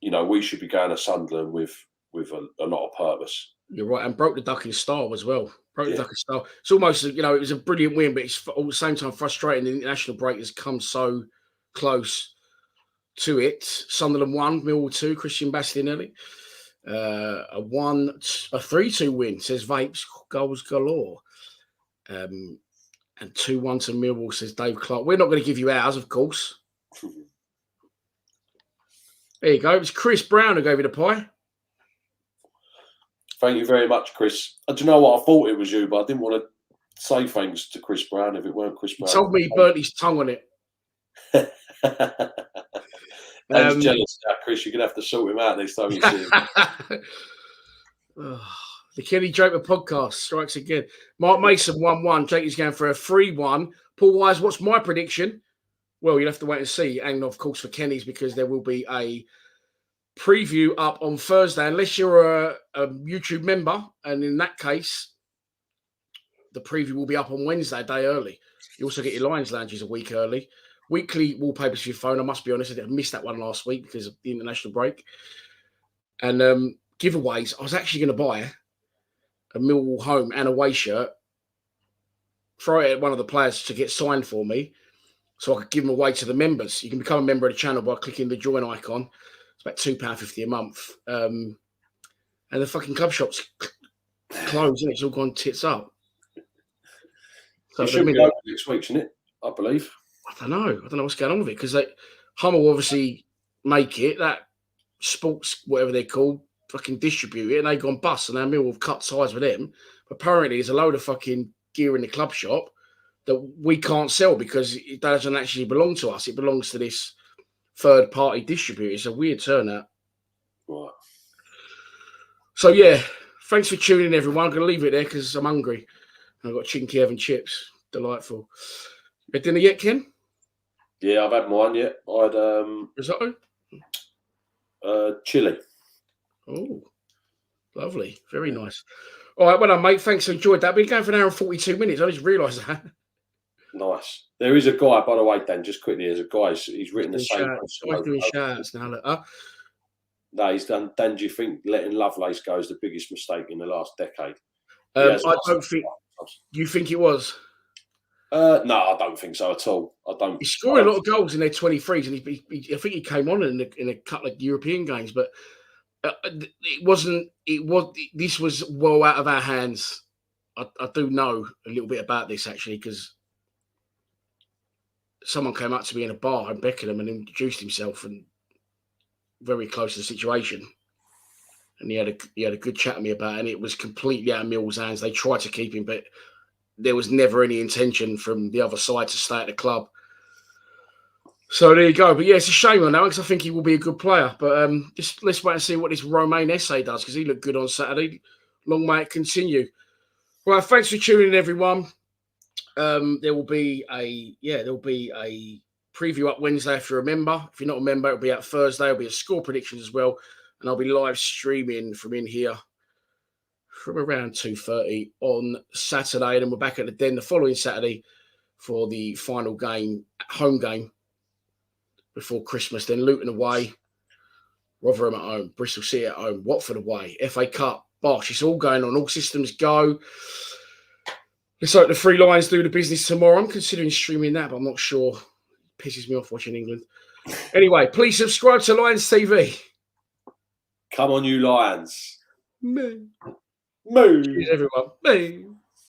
you know we should be going to Sunderland with a lot of purpose. You're right, and broke the duck in style as well. The duck in style. It's almost, it was a brilliant win, but it's at the same time frustrating. The international break has come so close to it. Sunderland 1, Millwall 2, Christian Bastinelli. A 3-2 win, says Vapes, goals galore. And 2-1 to Millwall, says Dave Clark. We're not going to give you ours, of course. There you go. It was Chris Brown who gave you the pie. Thank you very much, Chris. Do you know what? I thought it was you, but I didn't want to say thanks to Chris Brown if it weren't Chris Brown. He told me he burnt his tongue on it. Dan's jealous now, Chris. You're going to have to sort him out next time you see him. The Kenny Draper podcast strikes again. Mark Mason 1-1. Jake is going for a 3-1. Paul Wise, what's my prediction? Well, you'll have to wait and see. And of course for Kenny's, because there will be a preview up on Thursday, unless you're a YouTube member. And in that case, the preview will be up on Wednesday, a day early. You also get your Lions Lounges a week early. Weekly wallpapers for your phone. I must be honest, I missed that one last week because of the international break. And giveaways. I was actually going to buy a Millwall home and away shirt, throw it at one of the players to get signed for me, so I could give them away to the members. You can become a member of the channel by clicking the join icon. It's about £2.50 a month. And the fucking club shop's closed and it's all gone tits up. So it should be open next week, shouldn't it? I believe. I don't know what's going on with it, because Hummel obviously make it, that sports, whatever they're called, fucking distribute it, and they've gone bust, and now Millwall have cut ties with them. But apparently there's a load of fucking gear in the club shop that we can't sell because it doesn't actually belong to us. It belongs to this third-party distributor. It's a weird turnout. Right. So, yeah, thanks for tuning in, everyone. I'm going to leave it there because I'm hungry. I've got chicken Kiev and chips. Delightful. You had dinner yet, Ken? Yeah, I've had mine yet. I had risotto? Chili. Oh, lovely. Very nice. All right, well done, mate. Thanks. Enjoyed that. Been going for an hour and 42 minutes. I just realised that. Nice. There is a guy, by the way, Dan, just quickly, there's a guy, he's written the same. I'm doing shouts now. Look. No, he's done. Dan, do you think letting Lovelace go is the biggest mistake in the last decade? I don't think. You think it was? No, I don't think so at all. I don't. He's scoring a lot of goals in their 23s, and I think he came on in a couple of European games, but it wasn't. This was well out of our hands. I do know a little bit about this actually, because someone came up to me in a bar in Beckenham and introduced himself, and very close to the situation. And he had a good chat with me about it, and it was completely out of Mill's hands. They tried to keep him, but there was never any intention from the other side to stay at the club. So there you go. But yeah, it's a shame on that, because I think he will be a good player. But just let's wait and see what this Romain Esse does, because he looked good on Saturday. Long may it continue. Right, thanks for tuning in, everyone. There will be a preview up Wednesday if you're a member. If you're not a member, it'll be out Thursday. It'll be a score predictions as well. And I'll be live streaming from in here from around 2:30 on Saturday. And then we're back at the Den the following Saturday for the final game, home game, before Christmas. Then Luton away, Rotherham at home, Bristol City at home, Watford away, FA Cup, Bosh. It's all going on. All systems go. Let's hope the Three Lions do the business tomorrow. I'm considering streaming that, but I'm not sure. It pisses me off watching England. Anyway, please subscribe to Lions TV. Come on, you Lions. Moo. Moo. Cheers, everyone. Moo.